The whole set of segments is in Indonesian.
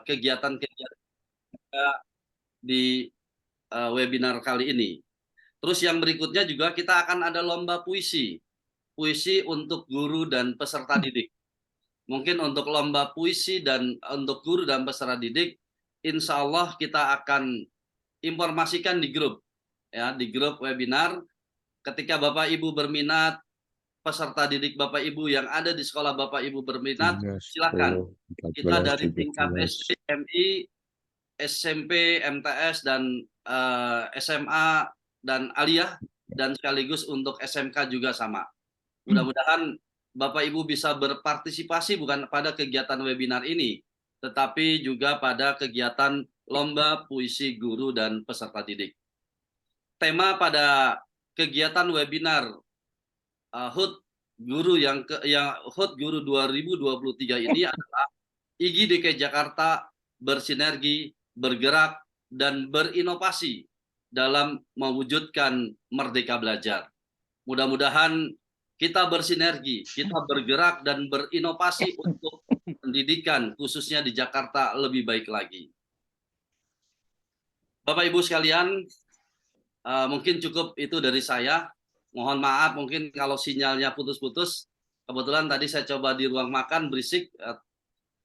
kegiatan-kegiatan di webinar kali ini. Terus yang berikutnya juga kita akan ada lomba puisi, puisi untuk guru dan peserta didik. Mungkin untuk lomba puisi dan untuk guru dan peserta didik, insya Allah kita akan informasikan di grup, ya, di grup webinar. Ketika Bapak Ibu berminat, peserta didik Bapak Ibu yang ada di sekolah Bapak Ibu berminat, 3, silakan. 10, Kita 14, dari tingkat 17. SD, MI, SMP, MTS, dan SMA, dan aliyah, dan sekaligus untuk SMK juga sama. Mudah-mudahan Bapak Ibu bisa berpartisipasi bukan pada kegiatan webinar ini, tetapi juga pada kegiatan lomba puisi guru dan peserta didik. Tema pada kegiatan webinar HUT Guru 2023 ini adalah IGI DKI Jakarta bersinergi, bergerak, dan berinovasi dalam mewujudkan Merdeka Belajar. Mudah-mudahan kita bersinergi, kita bergerak dan berinovasi untuk pendidikan khususnya di Jakarta lebih baik lagi. Bapak Ibu sekalian, mungkin cukup itu dari saya. Mohon maaf mungkin kalau sinyalnya putus-putus. Kebetulan tadi saya coba di ruang makan berisik,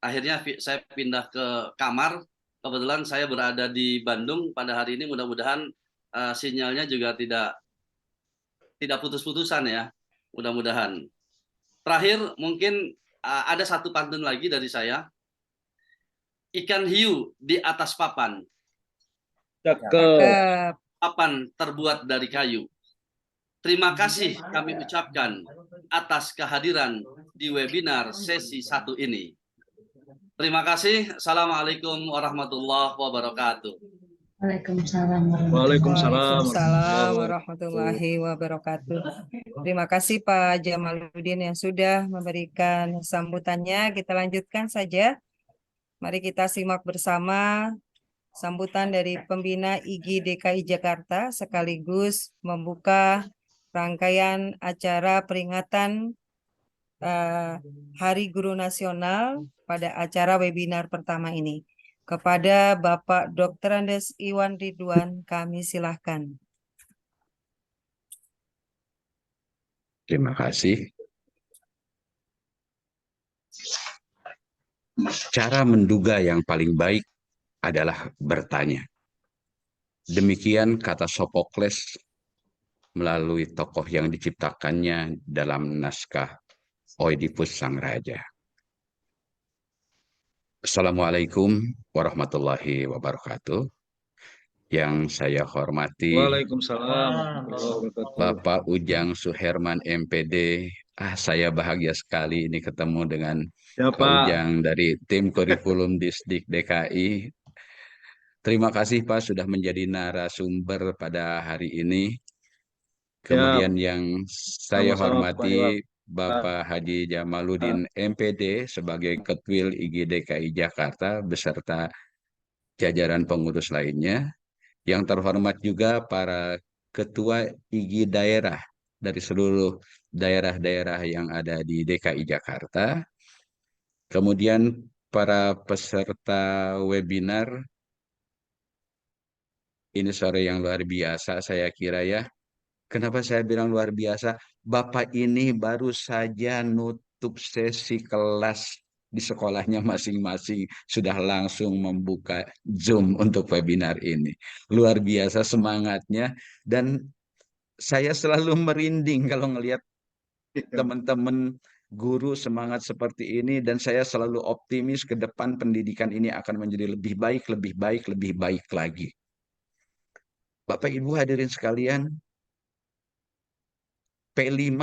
akhirnya saya pindah ke kamar. Kebetulan saya berada di Bandung pada hari ini. Mudah-mudahan sinyalnya juga tidak putus-putusan ya. Mudah-mudahan. Terakhir mungkin ada satu pantun lagi dari saya. Ikan hiu di atas papan. Cakep. Papan terbuat dari kayu. Terima kasih kami ucapkan atas kehadiran di webinar sesi 1 ini. Terima kasih. Assalamualaikum warahmatullahi wabarakatuh. Waalaikumsalam warahmatullahi wabarakatuh. Terima kasih Pak Jamaluddin yang sudah memberikan sambutannya. Kita lanjutkan saja. Mari kita simak bersama sambutan dari pembina IGI DKI Jakarta sekaligus membuka rangkaian acara peringatan Hari Guru Nasional pada acara webinar pertama ini. Kepada Bapak Dr. Andes Iwan Ridwan, kami silahkan. Terima kasih. Cara menduga yang paling baik adalah bertanya. Demikian kata Sophocles melalui tokoh yang diciptakannya dalam naskah Oedipus Sang Raja. Assalamualaikum warahmatullahi wabarakatuh. Yang saya hormati Waalaikumsalam. Bapak Ujang Suherman MPD. Saya bahagia sekali ini ketemu dengan Pak Ujang dari tim kurikulum Disdik DKI. Terima kasih Pak sudah menjadi narasumber pada hari ini. Kemudian yang saya hormati Bapak Haji Jamaluddin MPD sebagai Ketua IGI DKI Jakarta beserta jajaran pengurus lainnya. Yang terhormat juga para ketua IGI daerah dari seluruh daerah-daerah yang ada di DKI Jakarta. Kemudian para peserta webinar, ini sore yang luar biasa saya kira ya. Kenapa saya bilang luar biasa? Bapak ini baru saja nutup sesi kelas di sekolahnya masing-masing sudah langsung membuka Zoom untuk webinar ini. Luar biasa semangatnya dan saya selalu merinding kalau ngelihat teman-teman guru semangat seperti ini dan saya selalu optimis ke depan pendidikan ini akan menjadi lebih baik, lebih baik, lebih baik lagi. Bapak Ibu hadirin sekalian, P5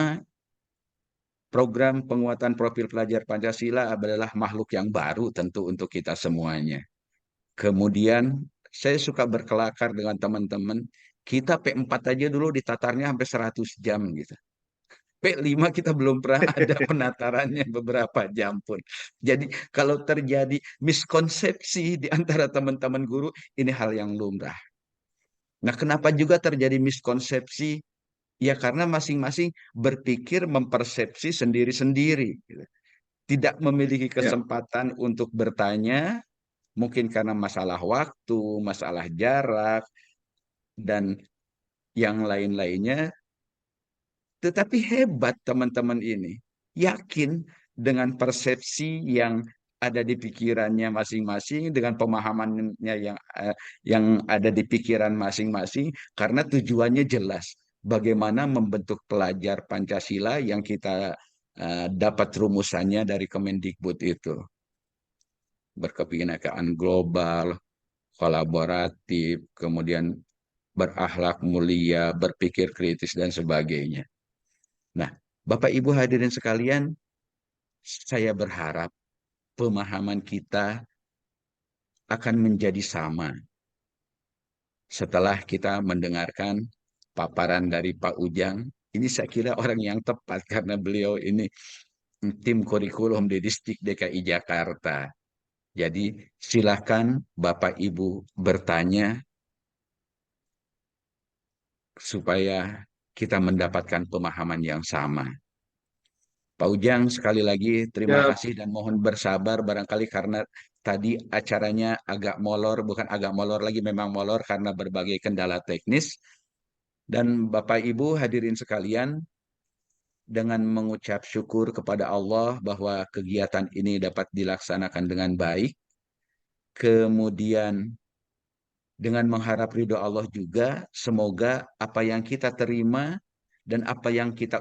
program penguatan profil pelajar Pancasila adalah makhluk yang baru tentu untuk kita semuanya. Kemudian saya suka berkelakar dengan teman-teman, kita P4 aja dulu ditatarnya sampai 100 jam gitu. P5 kita belum pernah ada penatarannya beberapa jam pun. Jadi kalau terjadi miskonsepsi di antara teman-teman guru, ini hal yang lumrah. Nah, kenapa juga terjadi miskonsepsi? Ya karena masing-masing berpikir mempersepsi sendiri-sendiri. Tidak memiliki kesempatan untuk bertanya, mungkin karena masalah waktu, masalah jarak, dan yang lain-lainnya. Tetapi hebat teman-teman ini, yakin dengan persepsi yang ada di pikirannya masing-masing, dengan pemahamannya yang ada di pikiran masing-masing, karena tujuannya jelas. Bagaimana membentuk pelajar Pancasila yang kita dapat rumusannya dari Kemendikbud itu. Berkebinekaan global, kolaboratif, kemudian berakhlak mulia, berpikir kritis, dan sebagainya. Nah, Bapak Ibu hadirin sekalian, saya berharap pemahaman kita akan menjadi sama setelah kita mendengarkan paparan dari Pak Ujang. Ini saya kira orang yang tepat karena beliau ini tim kurikulum di Distrik DKI Jakarta. Jadi silakan Bapak Ibu bertanya supaya kita mendapatkan pemahaman yang sama. Pak Ujang, sekali lagi terima kasih dan mohon bersabar barangkali karena tadi acaranya agak molor, bukan agak molor lagi, memang molor karena berbagai kendala teknis. Dan Bapak Ibu hadirin sekalian, dengan mengucap syukur kepada Allah bahwa kegiatan ini dapat dilaksanakan dengan baik, kemudian dengan mengharap ridho Allah juga, semoga apa yang kita terima dan apa yang kita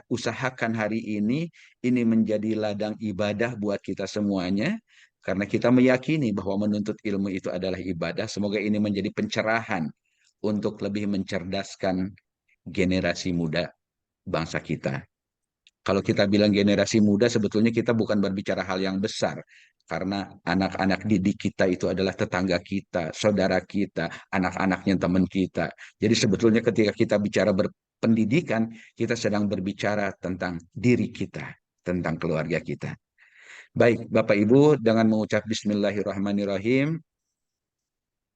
usahakan hari ini menjadi ladang ibadah buat kita semuanya. Karena kita meyakini bahwa menuntut ilmu itu adalah ibadah. Semoga ini menjadi pencerahan untuk lebih mencerdaskan generasi muda bangsa kita. Kalau kita bilang generasi muda, sebetulnya kita bukan berbicara hal yang besar. Karena anak-anak didik kita itu adalah tetangga kita, saudara kita, anak-anaknya teman kita. Jadi sebetulnya ketika kita bicara berpendidikan, kita sedang berbicara tentang diri kita, tentang keluarga kita. Baik, Bapak Ibu, dengan mengucap Bismillahirrahmanirrahim,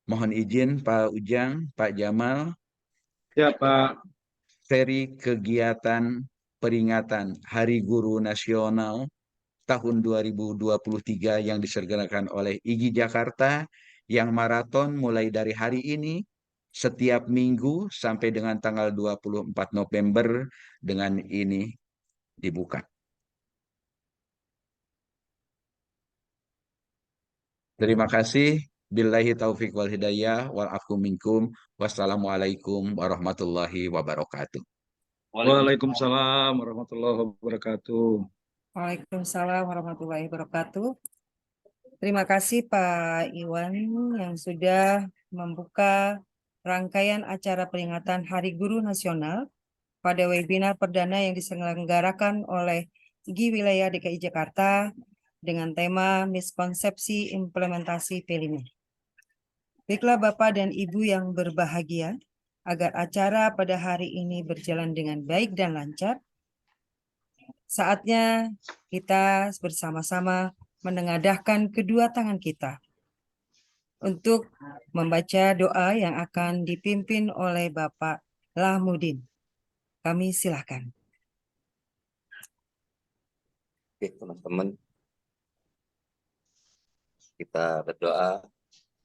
mohon izin Pak Ujang, Pak Jamal, Ya, Pak. seri kegiatan peringatan Hari Guru Nasional tahun 2023 yang diselenggarakan oleh IGI Jakarta yang maraton mulai dari hari ini setiap minggu sampai dengan tanggal 24 November dengan ini dibuka. Terima kasih. Billahi taufik wal hidayah wal afu minkum. Wassalamualaikum warahmatullahi wabarakatuh. Waalaikumsalam warahmatullahi wabarakatuh. Waalaikumsalam warahmatullahi wabarakatuh. Terima kasih Pak Iwan yang sudah membuka rangkaian acara peringatan Hari Guru Nasional pada webinar perdana yang diselenggarakan oleh IGI Wilayah DKI Jakarta dengan tema Miskonsepsi Implementasi P5. Baiklah Bapak dan Ibu yang berbahagia, agar acara pada hari ini berjalan dengan baik dan lancar, saatnya kita bersama-sama menengadahkan kedua tangan kita untuk membaca doa yang akan dipimpin oleh Bapak Lahmudin. Kami silakan. Oke, teman-teman, kita berdoa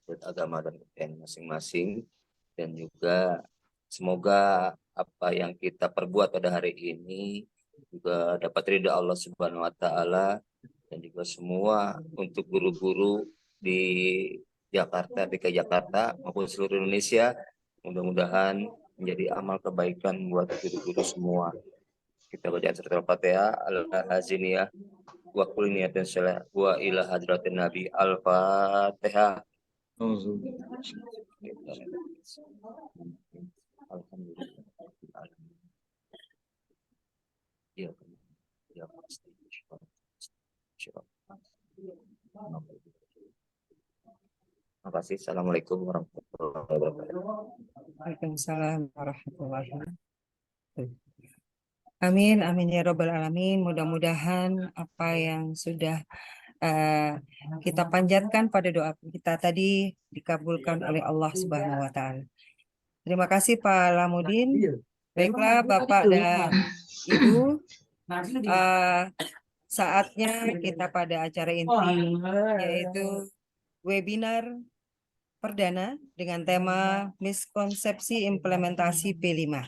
buat agama dan kepercayaan masing-masing, dan juga semoga apa yang kita perbuat pada hari ini juga dapat ridha Allah Subhanahu wa Ta'ala, dan juga semua untuk guru-guru di Jakarta, DKI Jakarta maupun seluruh Indonesia, mudah-mudahan menjadi amal kebaikan buat guru-guru semua. Kita baca surat Al-Fatihah, Al-Haziniyah, wa kulli niyatin salah wa ila hadratin Nabi. Al-Fatihah. Alhamdulillah. Ya, ya pasti. Terima kasih. Assalamualaikum warahmatullahi wabarakatuh. Waalaikumsalam warahmatullahi wabarakatuh. Amin, amin ya robbal alamin. Mudah-mudahan apa yang sudah kita panjatkan pada doa kita tadi dikabulkan oleh Allah Subhanahu wa Ta'ala. Terima kasih Pak Lahmudin. Baiklah Bapak dan Ibu, saatnya kita pada acara inti, yaitu webinar perdana dengan tema miskonsepsi implementasi P5.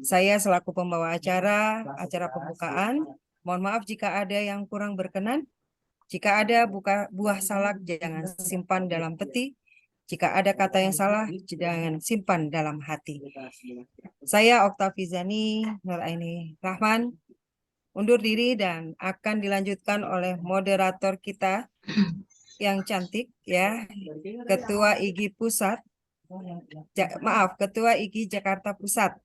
Saya selaku pembawa acara pembukaan, mohon maaf jika ada yang kurang berkenan. Jika ada buah salak, jangan simpan dalam peti. Jika ada kata yang salah, jangan simpan dalam hati. Saya Oktavizani Nuraini Rahman, undur diri dan akan dilanjutkan oleh moderator kita yang cantik ya, Ketua IGI Pusat, Ketua IGI Jakarta Pusat.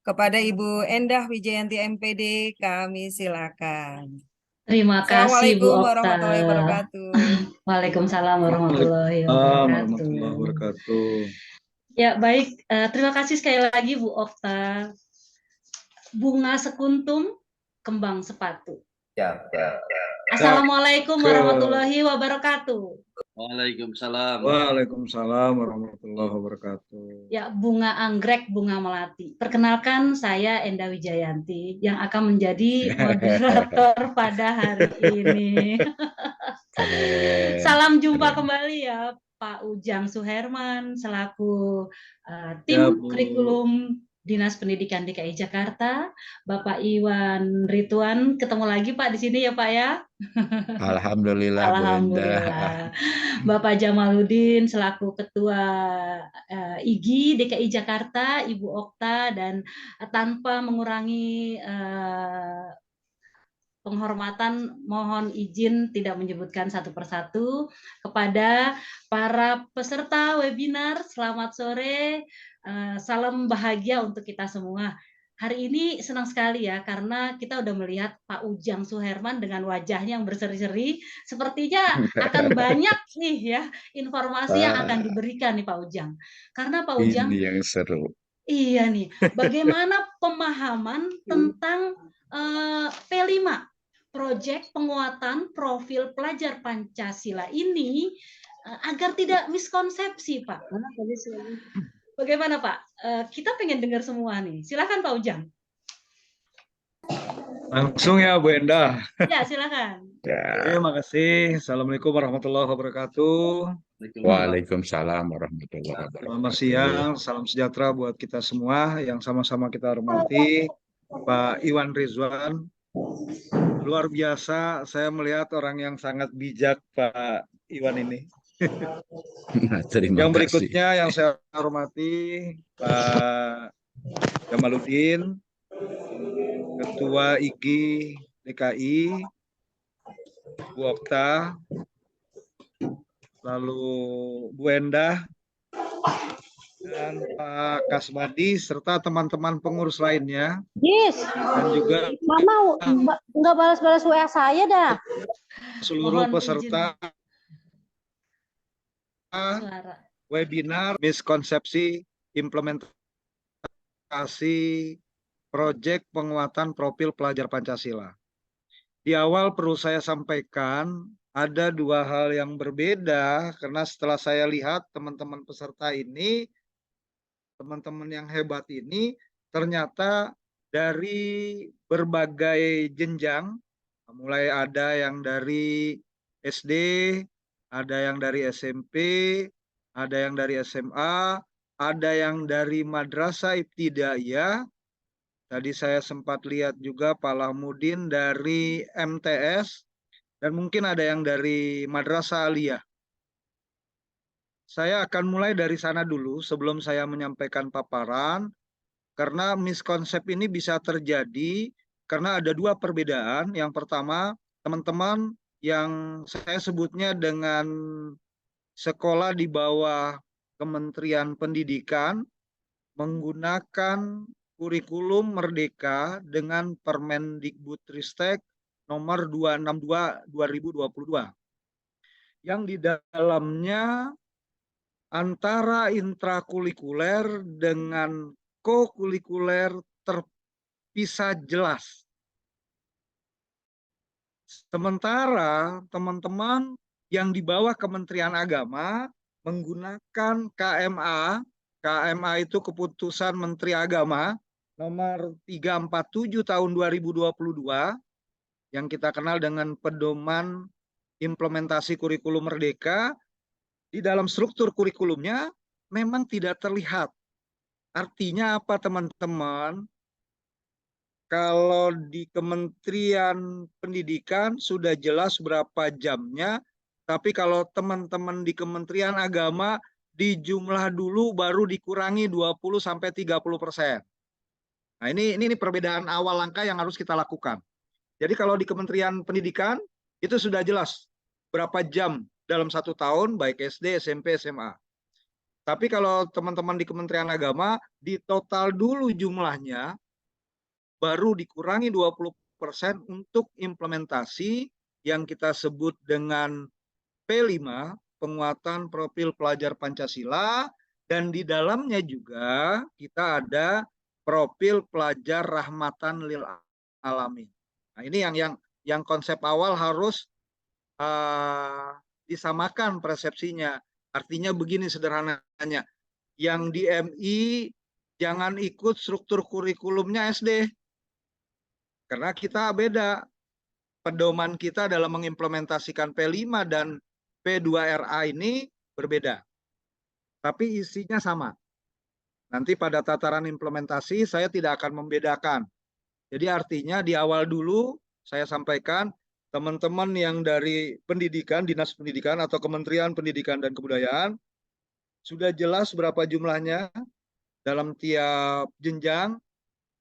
Kepada Ibu Endah Wijayanti MPD, kami silakan. Terima kasih Bu Assalamualaikum Okta. warahmatullahi wabarakatuh. Waalaikumsalam warahmatullahi Warahmatullahi wabarakatuh. wabarakatuh. Ya baik, terima kasih sekali lagi Bu Okta. Bunga sekuntum, kembang sepatu. Ya. Assalamualaikum warahmatullahi wabarakatuh. Waalaikumsalam. Waalaikumsalam warahmatullahi wabarakatuh. Ya, bunga anggrek, bunga melati. Perkenalkan, saya Endah Wijayanti yang akan menjadi moderator pada hari ini. Salam jumpa kembali ya Pak Ujang Suherman selaku tim Bu. kurikulum Dinas Pendidikan DKI Jakarta, Bapak Iwan Ridwan, ketemu lagi Pak di sini ya Pak ya. Alhamdulillah, Bu Endah. Alhamdulillah. Bapak Jamaludin selaku Ketua IGI DKI Jakarta, Ibu Okta, dan tanpa mengurangi penghormatan, mohon izin tidak menyebutkan satu persatu kepada para peserta webinar. Selamat sore, salam bahagia untuk kita semua. Hari ini senang sekali ya, karena kita udah melihat Pak Ujang Suherman dengan wajahnya yang berseri-seri. Sepertinya akan banyak nih ya informasi yang akan diberikan nih Pak Ujang. Karena Pak Ujang, Ini yang seru. iya nih, bagaimana pemahaman tentang P5, proyek penguatan profil pelajar Pancasila ini agar tidak miskonsepsi, Pak. Bagaimana, Pak? Kita pengen dengar semua nih. Silakan, Pak Ujang. Langsung ya Bu Endah. Ya, silakan. Terima kasih. Assalamualaikum warahmatullahi wabarakatuh. Waalaikumsalam warahmatullahi wabarakatuh. Selamat siang, salam sejahtera buat kita semua yang sama-sama kita hormati. Pak Iwan Ridwan, luar biasa. Saya melihat orang yang sangat bijak Pak Iwan ini. Terima Yang kasih. berikutnya yang saya hormati Pak Jamaludin, Ketua IGI DKI, Bu Okta, lalu Bu Endah, dan Pak Kasmadi, serta teman-teman pengurus lainnya. Yes. Dan juga Mama nggak balas-balas WA saya dah. seluruh Mohon peserta Suara. webinar miskonsepsi implementasi proyek penguatan profil pelajar Pancasila. Di awal perlu saya sampaikan ada dua hal yang berbeda, karena setelah saya lihat teman-teman peserta ini, teman-teman yang hebat ini ternyata dari berbagai jenjang, mulai ada yang dari SD, ada yang dari SMP, ada yang dari SMA, ada yang dari Madrasah Ibtidaiyah. Tadi saya sempat lihat juga Pak Lahmudin dari MTS, dan mungkin ada yang dari Madrasah Aliyah. Saya akan mulai dari sana dulu sebelum saya menyampaikan paparan, karena miskonsep ini bisa terjadi karena ada dua perbedaan. Yang pertama, teman-teman yang saya sebutnya dengan sekolah di bawah Kementerian Pendidikan menggunakan kurikulum Merdeka dengan Permendikbudristek nomor 262/2022 yang di dalamnya antara intrakurikuler dengan kokurikuler terpisah jelas. Sementara teman-teman yang di bawah Kementerian Agama menggunakan KMA. KMA itu Keputusan Menteri Agama nomor 347 tahun 2022 yang kita kenal dengan Pedoman implementasi kurikulum Merdeka, di dalam struktur kurikulumnya memang tidak terlihat. Artinya apa teman-teman? Kalau di Kementerian Pendidikan sudah jelas berapa jamnya, tapi kalau teman-teman di Kementerian Agama dijumlah dulu baru dikurangi 20-30%. Nah, ini perbedaan awal langkah yang harus kita lakukan. Jadi kalau di Kementerian Pendidikan itu sudah jelas berapa jam dalam 1 tahun, baik SD, SMP, SMA. Tapi kalau teman-teman di Kementerian Agama, di total dulu jumlahnya, baru dikurangi 20% untuk implementasi yang kita sebut dengan P5, penguatan profil pelajar Pancasila, dan di dalamnya juga kita ada profil pelajar rahmatan lil alamin. Nah, ini yang konsep awal harus disamakan persepsinya. Artinya begini sederhananya, yang di MI jangan ikut struktur kurikulumnya SD. Karena kita beda. Pedoman kita dalam mengimplementasikan P5 dan P2RA ini berbeda. Tapi isinya sama. Nanti pada tataran implementasi saya tidak akan membedakan. Jadi artinya di awal dulu saya sampaikan teman-teman yang dari pendidikan, dinas pendidikan atau Kementerian Pendidikan dan Kebudayaan sudah jelas berapa jumlahnya dalam tiap jenjang,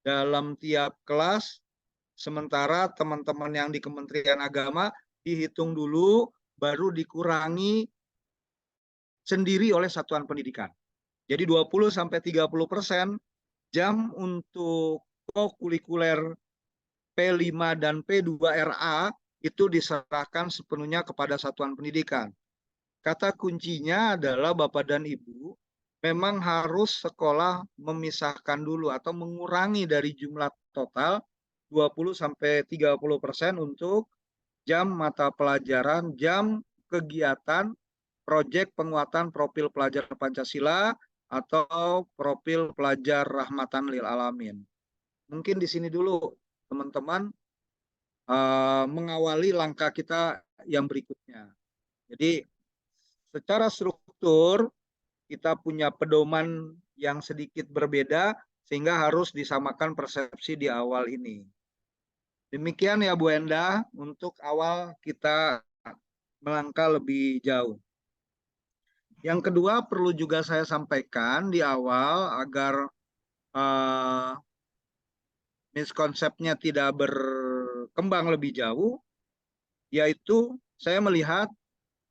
dalam tiap kelas. Sementara teman-teman yang di Kementerian Agama dihitung dulu, baru dikurangi sendiri oleh satuan pendidikan. Jadi 20-30% jam untuk kokurikuler P5 dan P2RA itu diserahkan sepenuhnya kepada satuan pendidikan. Kata kuncinya adalah Bapak dan Ibu, memang harus sekolah memisahkan dulu atau mengurangi dari jumlah total 20-30% untuk jam mata pelajaran, jam kegiatan, proyek penguatan profil pelajar Pancasila atau profil pelajar rahmatan lil alamin. Mungkin di sini dulu teman-teman mengawali langkah kita yang berikutnya. Jadi secara struktur kita punya pedoman yang sedikit berbeda sehingga harus disamakan persepsi di awal ini. Demikian ya Bu Enda untuk awal kita melangkah lebih jauh. Yang kedua perlu juga saya sampaikan di awal agar miskonsepnya tidak berkembang lebih jauh, yaitu saya melihat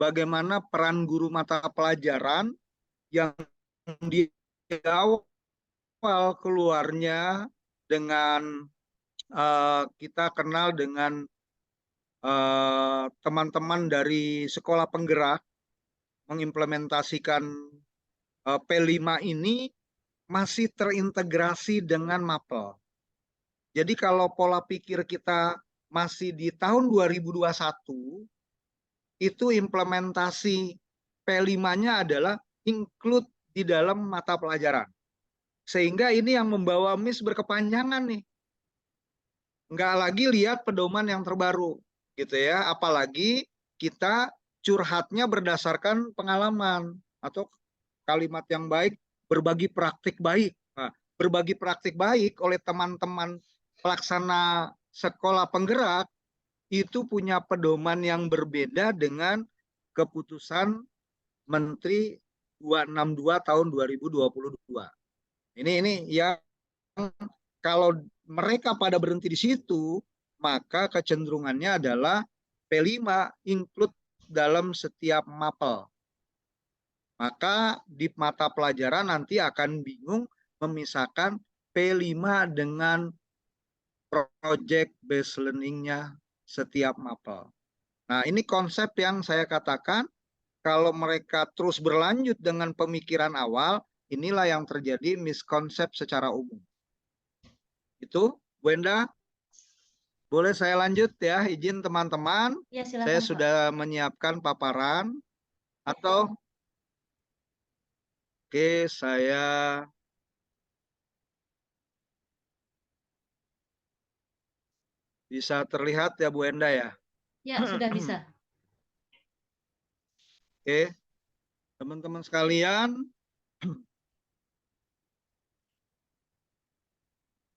bagaimana peran guru mata pelajaran yang di awal keluarnya dengan kita kenal dengan teman-teman dari sekolah penggerak mengimplementasikan P5 ini masih terintegrasi dengan MAPEL. Jadi kalau pola pikir kita masih di tahun 2021, itu implementasi P5-nya adalah include di dalam mata pelajaran. Sehingga ini yang membawa miss berkepanjangan nih. Nggak lagi lihat pedoman yang terbaru, gitu ya. Apalagi kita curhatnya berdasarkan pengalaman atau kalimat yang baik, berbagi praktik baik. Nah, berbagi praktik baik oleh teman-teman pelaksana sekolah penggerak itu punya pedoman yang berbeda dengan keputusan Menteri 262 tahun 2022. Ini yang kalau mereka pada berhenti di situ, maka kecenderungannya adalah P5 include dalam setiap mapel. Maka di mata pelajaran nanti akan bingung memisahkan P5 dengan project based learning-nya setiap mapel. Nah, ini konsep yang saya katakan kalau mereka terus berlanjut dengan pemikiran awal, inilah yang terjadi miskonsep secara umum. Itu, Bu Enda, boleh saya lanjut ya, izin teman-teman. Ya, silakan, saya Pak. sudah menyiapkan paparan atau oke, saya bisa terlihat ya Bu Enda ya? Ya, sudah bisa. Oke, teman-teman sekalian.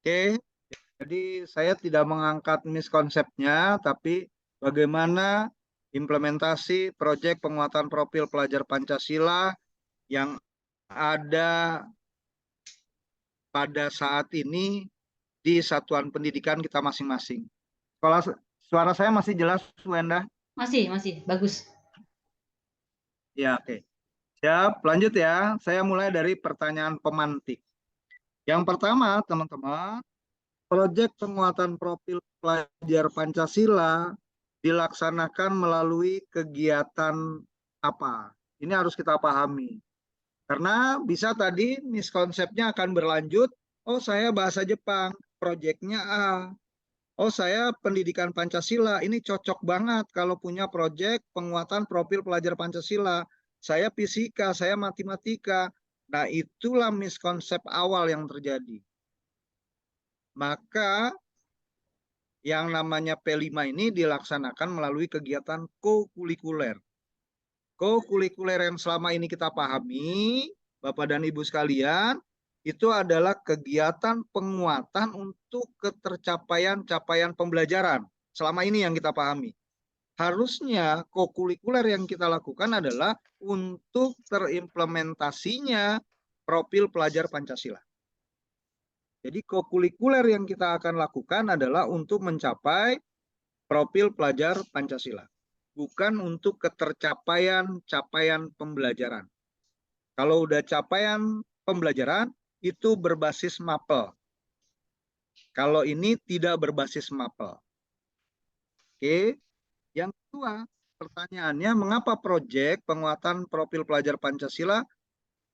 Oke, jadi saya tidak mengangkat miskonsepnya, tapi bagaimana implementasi proyek penguatan profil pelajar Pancasila yang ada pada saat ini di satuan pendidikan kita masing-masing. Kalau suara saya masih jelas, Wenda? Masih, bagus. Ya, oke. Siap, lanjut ya. Saya mulai dari pertanyaan pemantik. Yang pertama, teman-teman, proyek penguatan profil pelajar Pancasila dilaksanakan melalui kegiatan apa? Ini harus kita pahami. Karena bisa tadi miskonsepnya akan berlanjut, oh saya bahasa Jepang, proyeknya A. Oh saya pendidikan Pancasila, ini cocok banget kalau punya proyek penguatan profil pelajar Pancasila. Saya fisika, saya matematika. Nah itulah miskonsep awal yang terjadi. Maka yang namanya P5 ini dilaksanakan melalui kegiatan kokurikuler. Kokurikuler yang selama ini kita pahami, Bapak dan Ibu sekalian, itu adalah kegiatan penguatan untuk ketercapaian-capaian pembelajaran. Selama ini yang kita pahami. Harusnya kokurikuler yang kita lakukan adalah untuk terimplementasinya profil pelajar Pancasila. Jadi kokurikuler yang kita akan lakukan adalah untuk mencapai profil pelajar Pancasila. Bukan untuk ketercapaian-capaian pembelajaran. Kalau udah capaian pembelajaran, itu berbasis mapel. Kalau ini tidak berbasis mapel. Oke. Yang kedua, pertanyaannya mengapa proyek penguatan profil pelajar Pancasila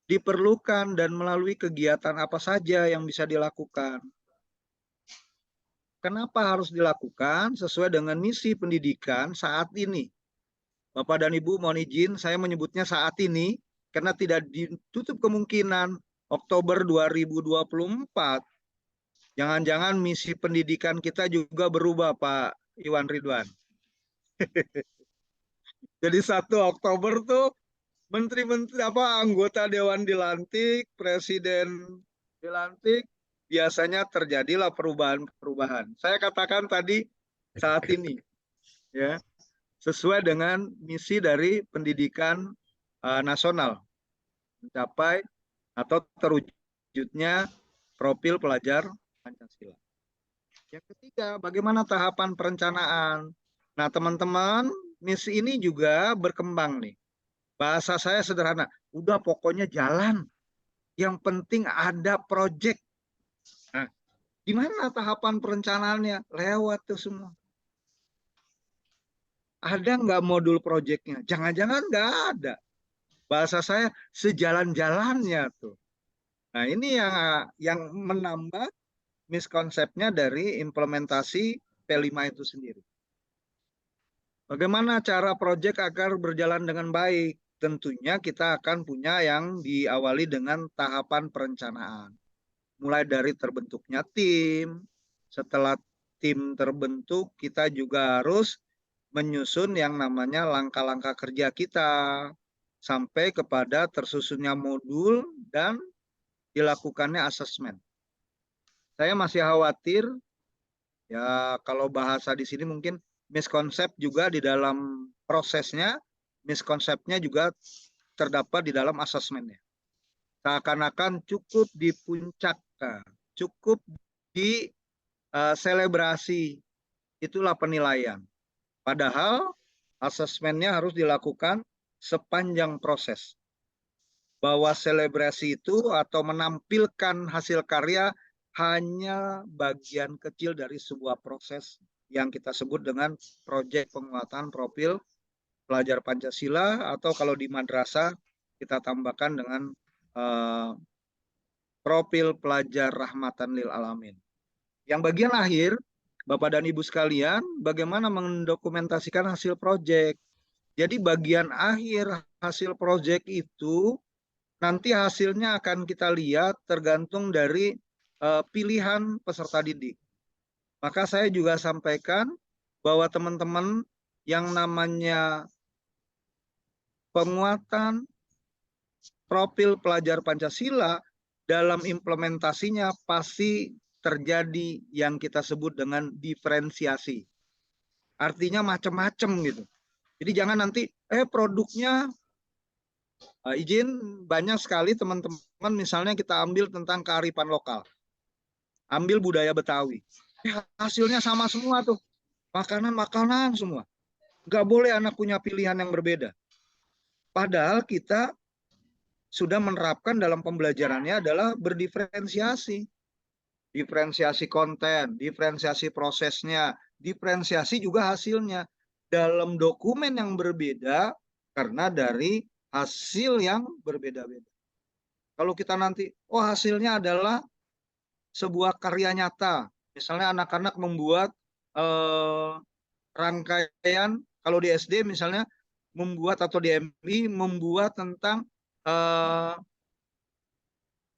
diperlukan dan melalui kegiatan apa saja yang bisa dilakukan? Kenapa harus dilakukan sesuai dengan misi pendidikan saat ini? Bapak dan Ibu mohon izin saya menyebutnya saat ini karena tidak ditutup kemungkinan Oktober 2024 jangan-jangan misi pendidikan kita juga berubah Pak Iwan Ridwan. Jadi 1 Oktober tuh menteri-menteri anggota dewan dilantik, presiden dilantik, biasanya terjadilah perubahan-perubahan. Saya katakan tadi saat ini ya, sesuai dengan misi dari pendidikan nasional mencapai atau terwujudnya profil pelajar Pancasila. Yang ketiga, bagaimana tahapan perencanaan? Nah, teman-teman, misi ini juga berkembang nih. Bahasa saya sederhana, udah pokoknya jalan. Yang penting ada proyek. Nah, gimana tahapan perencanaannya? Lewat tuh semua. Ada nggak modul proyeknya? Jangan-jangan nggak ada. Bahasa saya sejalan-jalannya tuh. Nah, ini yang menambah miskonsepnya dari implementasi P5 itu sendiri. Bagaimana cara proyek agar berjalan dengan baik? Tentunya kita akan punya yang diawali dengan tahapan perencanaan. Mulai dari terbentuknya tim, setelah tim terbentuk kita juga harus menyusun yang namanya langkah-langkah kerja kita sampai kepada tersusunnya modul dan dilakukannya asesmen. Saya masih khawatir ya kalau bahasa di sini mungkin miskonsep juga di dalam prosesnya, miskonsepnya juga terdapat di dalam asesmennya. Seakan-akan cukup di puncak, cukup di selebrasi, itulah penilaian. Padahal asesmennya harus dilakukan sepanjang proses. Bahwa selebrasi itu atau menampilkan hasil karya hanya bagian kecil dari sebuah proses yang kita sebut dengan proyek penguatan profil pelajar Pancasila atau kalau di madrasah kita tambahkan dengan profil pelajar rahmatan lil alamin. Yang bagian akhir, Bapak dan Ibu sekalian, bagaimana mendokumentasikan hasil proyek. Jadi bagian akhir hasil proyek itu nanti hasilnya akan kita lihat tergantung dari pilihan peserta didik. Maka saya juga sampaikan bahwa teman-teman yang namanya penguatan profil pelajar Pancasila dalam implementasinya pasti terjadi yang kita sebut dengan diferensiasi. Artinya macam-macam gitu. Jadi jangan nanti produknya izin banyak sekali teman-teman, misalnya kita ambil tentang kearifan lokal. Ambil budaya Betawi. Hasilnya sama semua tuh. Makanan-makanan semua. Nggak boleh anak punya pilihan yang berbeda. Padahal kita sudah menerapkan dalam pembelajarannya adalah berdiferensiasi. Diferensiasi konten, diferensiasi prosesnya, diferensiasi juga hasilnya. Dalam dokumen yang berbeda karena dari hasil yang berbeda-beda. Kalau kita nanti, hasilnya adalah sebuah karya nyata. Misalnya anak-anak membuat rangkaian, kalau di SD misalnya membuat, atau di MI membuat tentang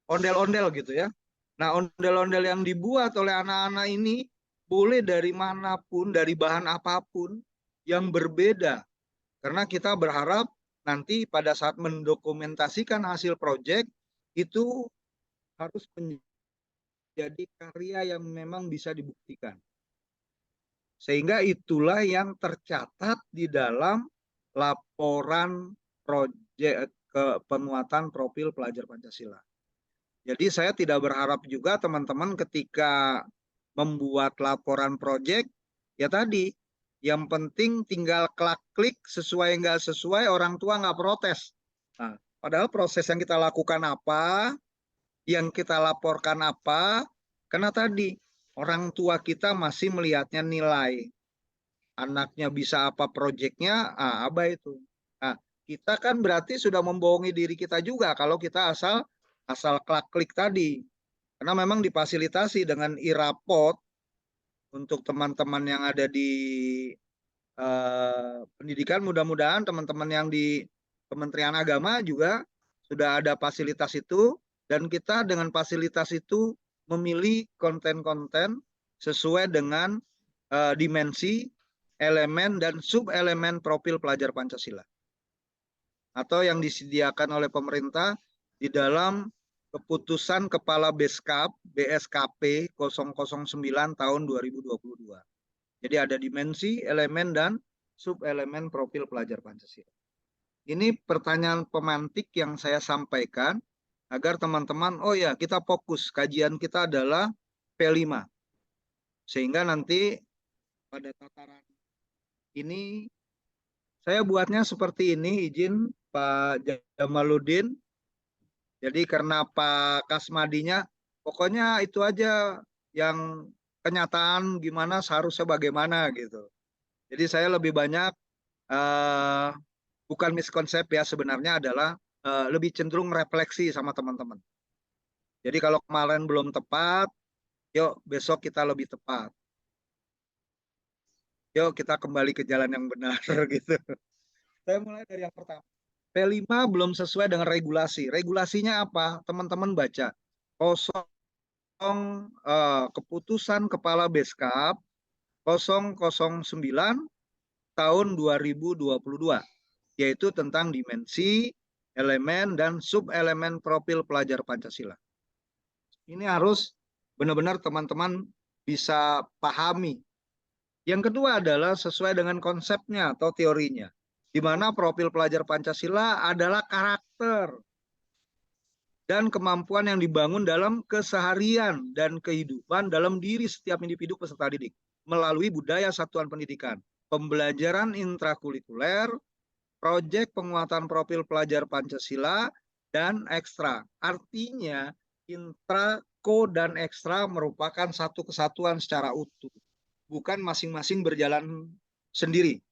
ondel-ondel gitu ya. Nah, ondel-ondel yang dibuat oleh anak-anak ini boleh dari manapun, dari bahan apapun yang berbeda. Karena kita berharap nanti pada saat mendokumentasikan hasil proyek itu harus menjadi karya yang memang bisa dibuktikan. Sehingga itulah yang tercatat di dalam laporan proyek penguatan profil pelajar Pancasila. Jadi saya tidak berharap juga teman-teman ketika membuat laporan proyek, ya tadi, yang penting tinggal klik sesuai nggak sesuai, orang tua nggak protes. Nah, padahal proses yang kita lakukan apa, yang kita laporkan apa, karena tadi orang tua kita masih melihatnya nilai. Anaknya bisa apa proyeknya, apa itu. Nah, kita kan berarti sudah membohongi diri kita juga kalau kita asal klik tadi. Karena memang difasilitasi dengan e-rapot untuk teman-teman yang ada di pendidikan, mudah-mudahan teman-teman yang di Kementerian Agama juga sudah ada fasilitas itu, dan kita dengan fasilitas itu memilih konten-konten sesuai dengan dimensi, elemen, dan sub-elemen profil pelajar Pancasila. Atau yang disediakan oleh pemerintah di dalam Keputusan Kepala BSKP 009 tahun 2022. Jadi ada dimensi, elemen, dan sub-elemen profil pelajar Pancasila. Ini pertanyaan pemantik yang saya sampaikan agar teman-teman, kita fokus, kajian kita adalah P5. Sehingga nanti pada tataran ini saya buatnya seperti ini, izin Pak Jamaluddin. Jadi karena Pak Kasmadinya, pokoknya itu aja yang kenyataan gimana seharusnya bagaimana gitu. Jadi saya lebih banyak, bukan miskonsep ya, sebenarnya adalah lebih cenderung refleksi sama teman-teman. Jadi kalau kemarin belum tepat, yuk besok kita lebih tepat. Yuk kita kembali ke jalan yang benar gitu. Saya mulai dari yang pertama. P5 belum sesuai dengan regulasi. Regulasinya apa? Teman-teman baca. Keputusan Kepala Beskap 009 tahun 2022, yaitu tentang dimensi, elemen, dan sub-elemen profil pelajar Pancasila. Ini harus benar-benar teman-teman bisa pahami. Yang kedua adalah sesuai dengan konsepnya atau teorinya, di mana profil pelajar Pancasila adalah karakter dan kemampuan yang dibangun dalam keseharian dan kehidupan dalam diri setiap individu peserta didik melalui budaya satuan pendidikan, pembelajaran intrakurikuler, proyek penguatan profil pelajar Pancasila, dan ekstra. Artinya intra, ko, dan ekstra merupakan satu kesatuan secara utuh, bukan masing-masing berjalan sendiri.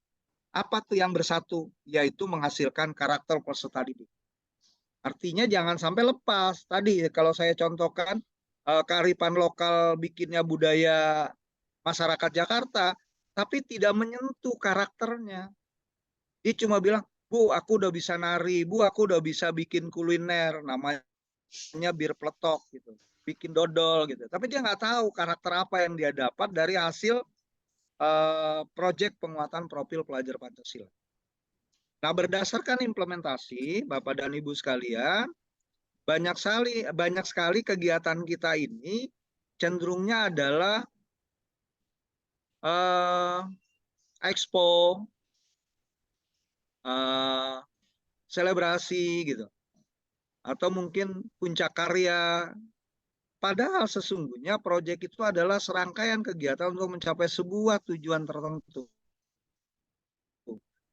Apa tuh yang bersatu? Yaitu menghasilkan karakter peserta didik. Artinya jangan sampai lepas. Tadi kalau saya contohkan, kearifan lokal bikinnya budaya masyarakat Jakarta, tapi tidak menyentuh karakternya. Dia cuma bilang, Bu, aku udah bisa nari, Bu, aku udah bisa bikin kuliner, namanya bir peletok gitu, bikin dodol gitu. Tapi dia nggak tahu karakter apa yang dia dapat dari hasil proyek penguatan profil pelajar Pancasila. Nah, berdasarkan implementasi, Bapak dan Ibu sekalian, banyak sekali kegiatan kita ini cenderungnya adalah expo, selebrasi gitu, atau mungkin puncak karya. Padahal sesungguhnya proyek itu adalah serangkaian kegiatan untuk mencapai sebuah tujuan tertentu.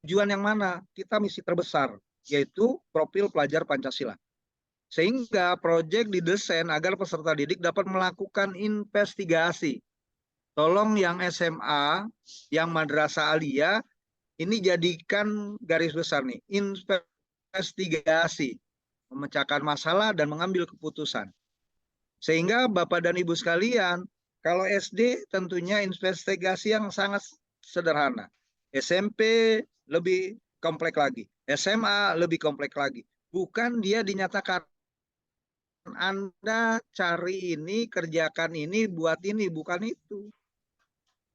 Tujuan yang mana? Kita misi terbesar, yaitu profil pelajar Pancasila. Sehingga proyek didesain agar peserta didik dapat melakukan investigasi. Tolong yang SMA, yang madrasah aliyah, ini jadikan garis besar nih, investigasi, memecahkan masalah dan mengambil keputusan. Sehingga Bapak dan Ibu sekalian, kalau SD tentunya investigasi yang sangat sederhana. SMP lebih kompleks lagi. SMA lebih kompleks lagi. Bukan dia dinyatakan Anda cari ini, kerjakan ini, buat ini. Bukan itu.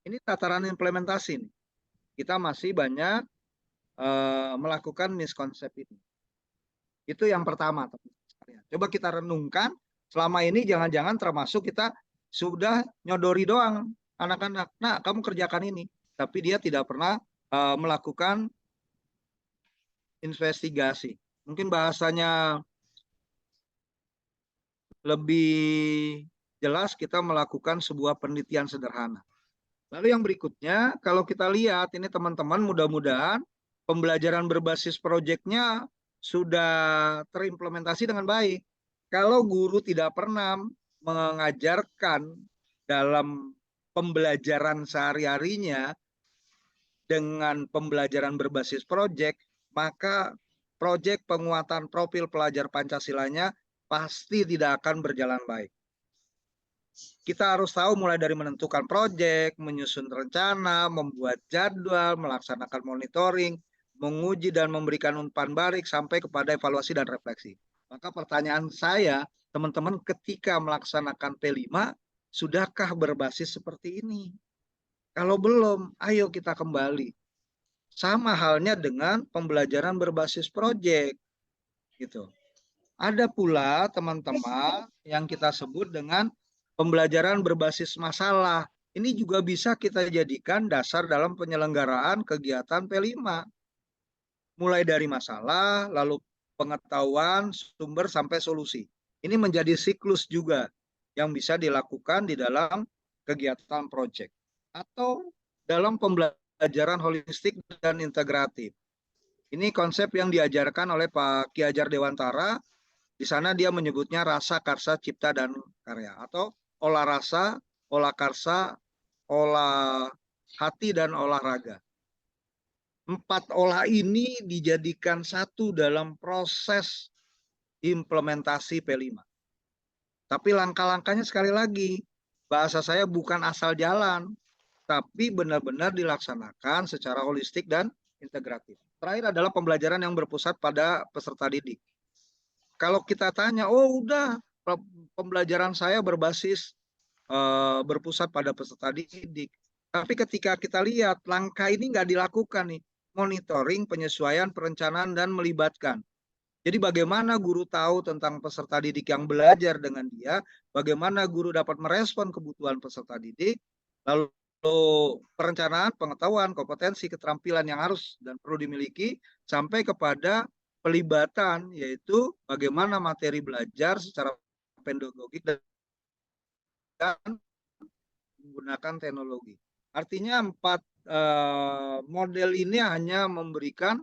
Ini tataran implementasi. Kita masih banyak melakukan miskonsep ini. Itu yang pertama. Coba kita renungkan. Selama ini jangan-jangan termasuk kita sudah nyodori doang anak-anak. Nah, kamu kerjakan ini. Tapi dia tidak pernah melakukan investigasi. Mungkin bahasanya lebih jelas kita melakukan sebuah penelitian sederhana. Lalu yang berikutnya, kalau kita lihat ini teman-teman, mudah-mudahan pembelajaran berbasis proyeknya sudah terimplementasi dengan baik. Kalau guru tidak pernah mengajarkan dalam pembelajaran sehari-harinya dengan pembelajaran berbasis proyek, maka proyek penguatan profil pelajar Pancasilanya pasti tidak akan berjalan baik. Kita harus tahu mulai dari menentukan proyek, menyusun rencana, membuat jadwal, melaksanakan monitoring, menguji dan memberikan umpan balik sampai kepada evaluasi dan refleksi. Maka pertanyaan saya, teman-teman, ketika melaksanakan P5, sudahkah berbasis seperti ini? Kalau belum, ayo kita kembali. Sama halnya dengan pembelajaran berbasis proyek. Gitu. Ada pula teman-teman yang kita sebut dengan pembelajaran berbasis masalah. Ini juga bisa kita jadikan dasar dalam penyelenggaraan kegiatan P5. Mulai dari masalah, lalu pengetahuan, sumber, sampai solusi. Ini menjadi siklus juga yang bisa dilakukan di dalam kegiatan proyek. Atau dalam pembelajaran holistik dan integratif. Ini konsep yang diajarkan oleh Pak Ki Hajar Dewantara. Di sana dia menyebutnya rasa, karsa, cipta, dan karya. Atau olah rasa, olah karsa, olah hati, dan olahraga. 4 olah ini dijadikan satu dalam proses implementasi P5. Tapi langkah-langkahnya sekali lagi, bahasa saya bukan asal jalan, tapi benar-benar dilaksanakan secara holistik dan integratif. Terakhir adalah pembelajaran yang berpusat pada peserta didik. Kalau kita tanya, oh udah pembelajaran saya berbasis berpusat pada peserta didik. Tapi ketika kita lihat langkah ini nggak dilakukan nih, monitoring, penyesuaian, perencanaan, dan melibatkan. Jadi bagaimana guru tahu tentang peserta didik yang belajar dengan dia, bagaimana guru dapat merespon kebutuhan peserta didik, lalu perencanaan, pengetahuan, kompetensi, keterampilan yang harus dan perlu dimiliki, sampai kepada pelibatan, yaitu bagaimana materi belajar secara pedagogik dan menggunakan teknologi. Artinya 4 model ini hanya memberikan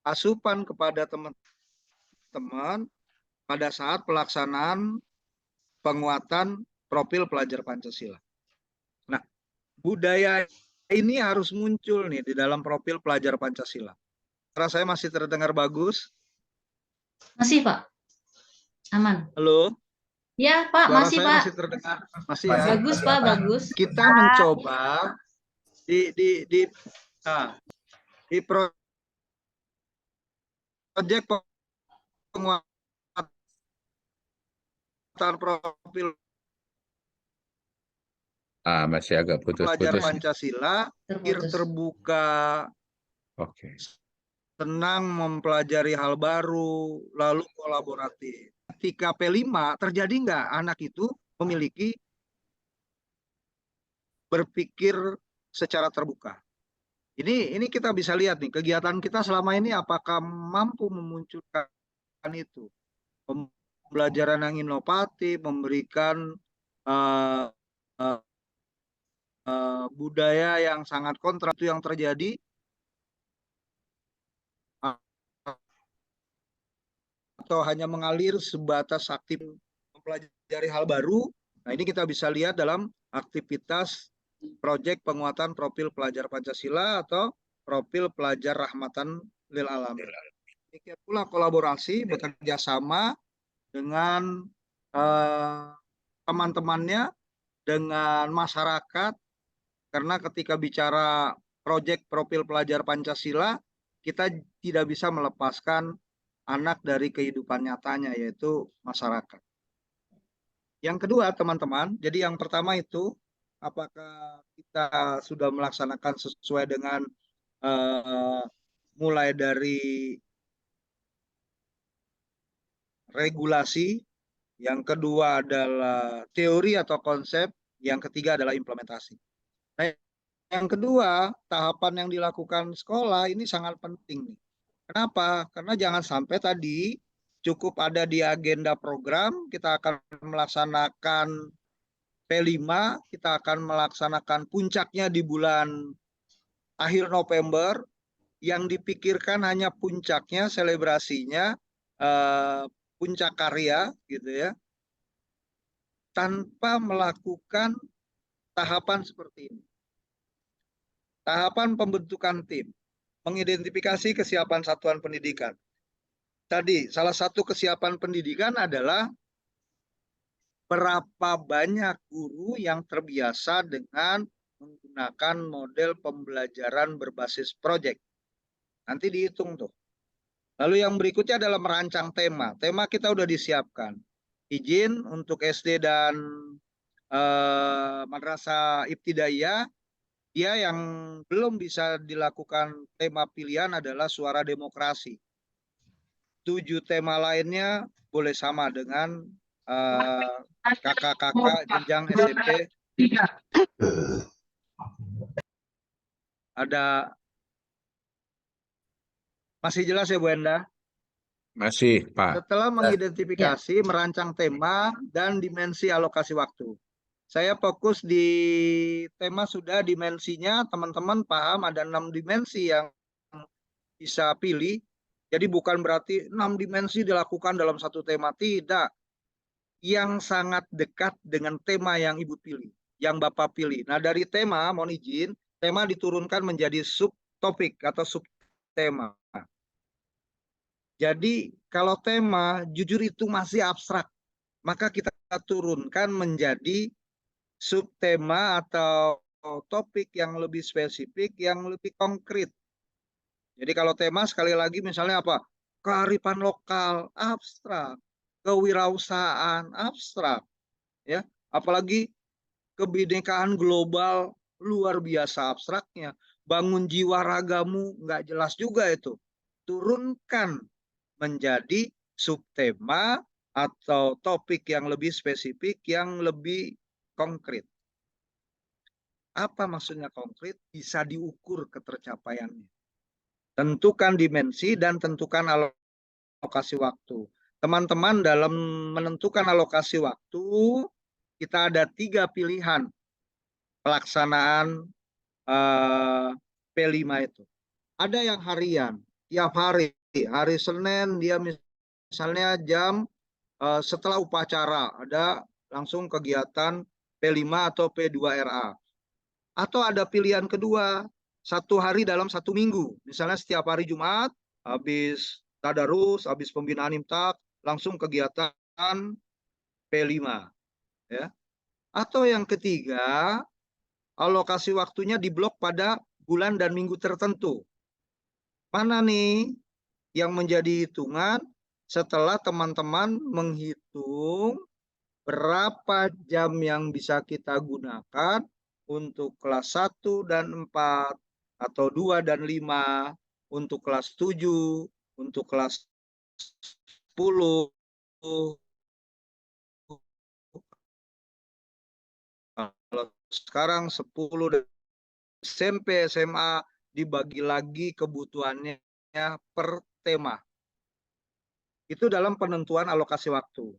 asupan kepada teman-teman pada saat pelaksanaan penguatan profil pelajar Pancasila. Nah, budaya ini harus muncul nih di dalam profil pelajar Pancasila. Saya masih terdengar bagus? Masih, Pak. Aman. Halo? Ya, Pak, Suara masih, saya Pak. masih terdengar? Masih ya? Bagus, Pak, bagus. Kita mencoba di proyek penguatan profil Masih agak pelajar putus-putus. Pancasila, terbuka. Oke. senang mempelajari hal baru, lalu kolaboratif. Ketika P5 terjadi nggak anak itu memiliki berpikir secara terbuka. Ini kita bisa lihat nih, kegiatan kita selama ini apakah mampu memunculkan itu. Pembelajaran yang inovatif, memberikan budaya yang sangat kontra itu yang terjadi, atau hanya mengalir sebatas aktif mempelajari hal baru. Nah, ini kita bisa lihat dalam aktivitas proyek penguatan profil pelajar Pancasila atau profil pelajar rahmatan lil alamin. Demikian pula kolaborasi, bekerja sama dengan teman-temannya, dengan masyarakat, karena ketika bicara proyek profil pelajar Pancasila, kita tidak bisa melepaskan anak dari kehidupan nyatanya, yaitu masyarakat. Yang kedua, teman-teman, jadi yang pertama itu, apakah kita sudah melaksanakan sesuai dengan mulai dari regulasi, yang kedua adalah teori atau konsep, yang ketiga adalah implementasi. Nah, yang kedua, tahapan yang dilakukan sekolah ini sangat penting nih. Kenapa? Karena jangan sampai tadi cukup ada di agenda program, kita akan melaksanakan P5, kita akan melaksanakan puncaknya di bulan akhir November, yang dipikirkan hanya puncaknya, selebrasinya, puncak karya gitu ya, tanpa melakukan tahapan seperti ini. Tahapan pembentukan tim, mengidentifikasi kesiapan satuan pendidikan. Tadi salah satu kesiapan pendidikan adalah berapa banyak guru yang terbiasa dengan menggunakan model pembelajaran berbasis proyek. Nanti dihitung tuh. Lalu yang berikutnya adalah merancang tema. Tema kita udah disiapkan. Izin untuk SD dan madrasah ibtidaiyah, dia yang belum bisa dilakukan tema pilihan adalah suara demokrasi. 7 tema lainnya boleh sama dengan kakak-kakak jenjang SMP. Ada, masih jelas ya Bu Enda? Masih, Pak. Setelah mengidentifikasi, merancang tema, dan dimensi alokasi waktu. Saya fokus di tema sudah, dimensinya teman-teman paham ada 6 dimensi yang bisa pilih. Jadi bukan berarti 6 dimensi dilakukan dalam satu tema, tidak. Yang sangat dekat dengan tema yang Ibu pilih, yang Bapak pilih. Nah, dari tema, mohon izin, tema diturunkan menjadi subtopik atau subtema. Jadi kalau tema jujur itu masih abstrak, maka kita turunkan menjadi subtema atau topik yang lebih spesifik, yang lebih konkret. Jadi kalau tema sekali lagi misalnya apa? Kearifan lokal, abstrak. Kewirausahaan, abstrak. Ya, apalagi kebinekaan global, luar biasa abstraknya. Bangun jiwa ragamu, nggak jelas juga itu. Turunkan menjadi subtema atau topik yang lebih spesifik, yang lebih konkret. Apa maksudnya konkret? Bisa diukur ketercapaiannya. Tentukan dimensi dan tentukan alokasi waktu. Teman-teman, dalam menentukan alokasi waktu, kita ada 3 pilihan pelaksanaan P5 itu. Ada yang harian, tiap hari. Hari Senin dia misalnya jam setelah upacara ada langsung kegiatan P5 atau P2RA. Atau ada pilihan kedua, 1 hari dalam 1 minggu. Misalnya setiap hari Jumat, habis tadarus, habis pembinaan imtak, langsung kegiatan P5. Ya. Atau yang ketiga, alokasi waktunya diblok pada bulan dan minggu tertentu. Mana nih yang menjadi hitungan setelah teman-teman menghitung berapa jam yang bisa kita gunakan untuk kelas 1 dan 4 atau 2 dan 5 untuk kelas 7, untuk kelas 10. Kalau sekarang 10 SMP, SMA dibagi lagi kebutuhannya per tema. Itu dalam penentuan alokasi waktu.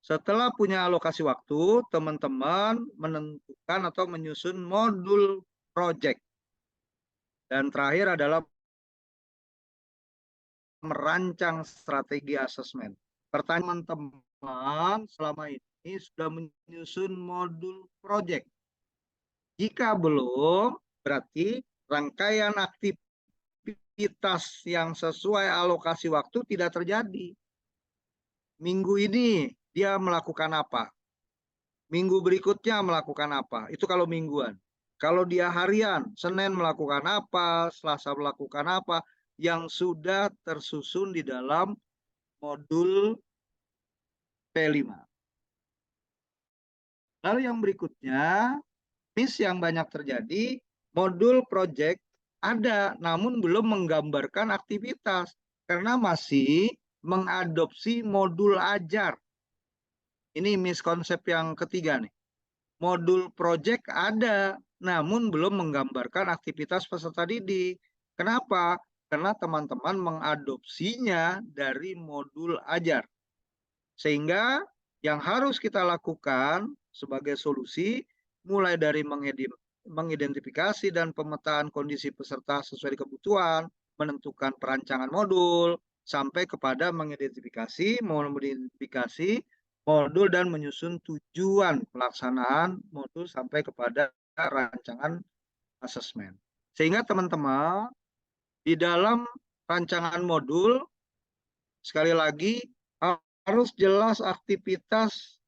Setelah punya alokasi waktu, teman-teman menentukan atau menyusun modul project. Dan terakhir adalah merancang strategi asesmen. Pertanyaan teman-teman selama ini sudah menyusun modul project. Jika belum, berarti rangkaian aktivitas yang sesuai alokasi waktu tidak terjadi. Minggu ini dia melakukan apa? Minggu berikutnya melakukan apa? Itu kalau mingguan. Kalau dia harian, Senin melakukan apa, Selasa melakukan apa, yang sudah tersusun di dalam modul P5. Lalu yang berikutnya, miss yang banyak terjadi, modul project ada, namun belum menggambarkan aktivitas, karena masih mengadopsi modul ajar. Ini miskonsep yang ketiga nih. Modul project ada, namun belum menggambarkan aktivitas peserta didik. Kenapa? Karena teman-teman mengadopsinya dari modul ajar. Sehingga yang harus kita lakukan sebagai solusi, mulai dari mengidentifikasi dan pemetaan kondisi peserta sesuai kebutuhan, menentukan perancangan modul, sampai kepada mengidentifikasi modul dan menyusun tujuan pelaksanaan modul sampai kepada rancangan asesmen. Sehingga teman-teman di dalam rancangan modul sekali lagi harus jelas aktivitas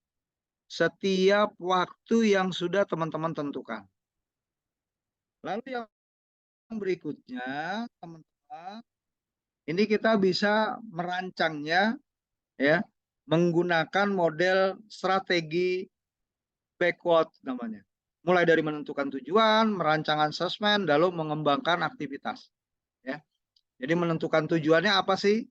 setiap waktu yang sudah teman-teman tentukan. Lalu yang berikutnya teman-teman, ini kita bisa merancangnya ya menggunakan model strategi backward namanya. Mulai dari menentukan tujuan, merancang asesmen, lalu mengembangkan aktivitas. Ya. Jadi menentukan tujuannya apa sih?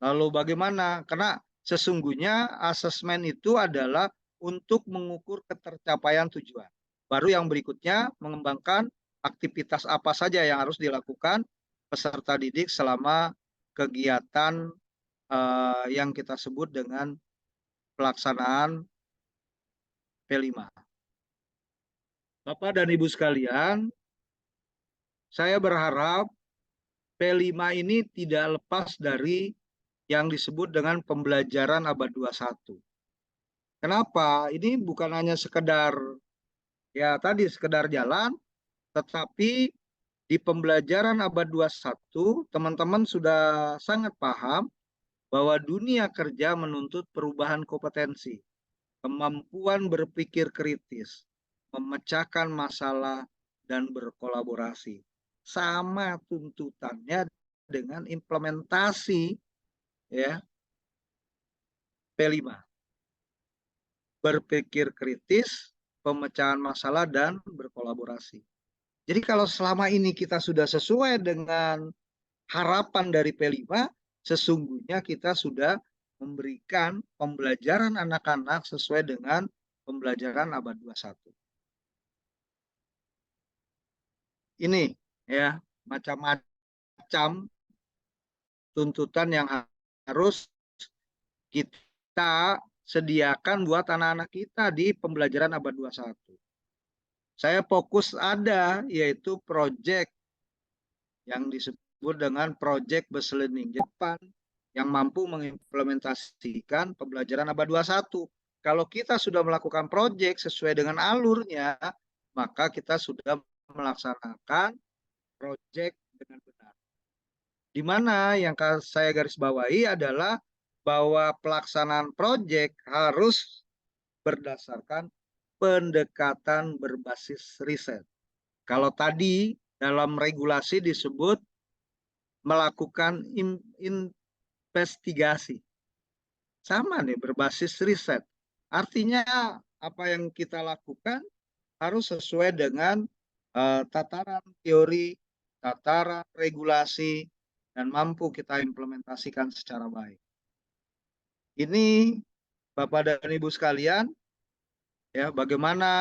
Lalu bagaimana? Karena sesungguhnya asesmen itu adalah untuk mengukur ketercapaian tujuan. Baru yang berikutnya mengembangkan aktivitas apa saja yang harus dilakukan peserta didik selama kegiatan yang kita sebut dengan pelaksanaan P5. Bapak dan Ibu sekalian, saya berharap P5 ini tidak lepas dari yang disebut dengan pembelajaran abad 21. Kenapa? Ini bukan hanya sekedar sekedar jalan, tetapi di pembelajaran abad 21 teman-teman sudah sangat paham bahwa dunia kerja menuntut perubahan kompetensi, kemampuan berpikir kritis, memecahkan masalah, dan berkolaborasi. Sama tuntutannya dengan implementasi ya P5. Berpikir kritis, pemecahan masalah, dan berkolaborasi. Jadi kalau selama ini kita sudah sesuai dengan harapan dari P5, sesungguhnya kita sudah memberikan pembelajaran anak-anak sesuai dengan pembelajaran abad 21. Ini ya macam-macam tuntutan yang harus kita sediakan buat anak-anak kita di pembelajaran abad 21. Saya fokus ada yaitu project yang disebut dengan project based learning Jepang yang mampu mengimplementasikan pembelajaran abad 21. Kalau kita sudah melakukan project sesuai dengan alurnya, maka kita sudah melaksanakan project dengan benar. Di mana yang saya garis bawahi adalah bahwa pelaksanaan project harus berdasarkan pendekatan berbasis riset. Kalau tadi dalam regulasi disebut melakukan investigasi. Sama nih berbasis riset. Artinya apa yang kita lakukan harus sesuai dengan tataran teori tataran, regulasi, dan mampu kita implementasikan secara baik. Ini Bapak dan Ibu sekalian, ya bagaimana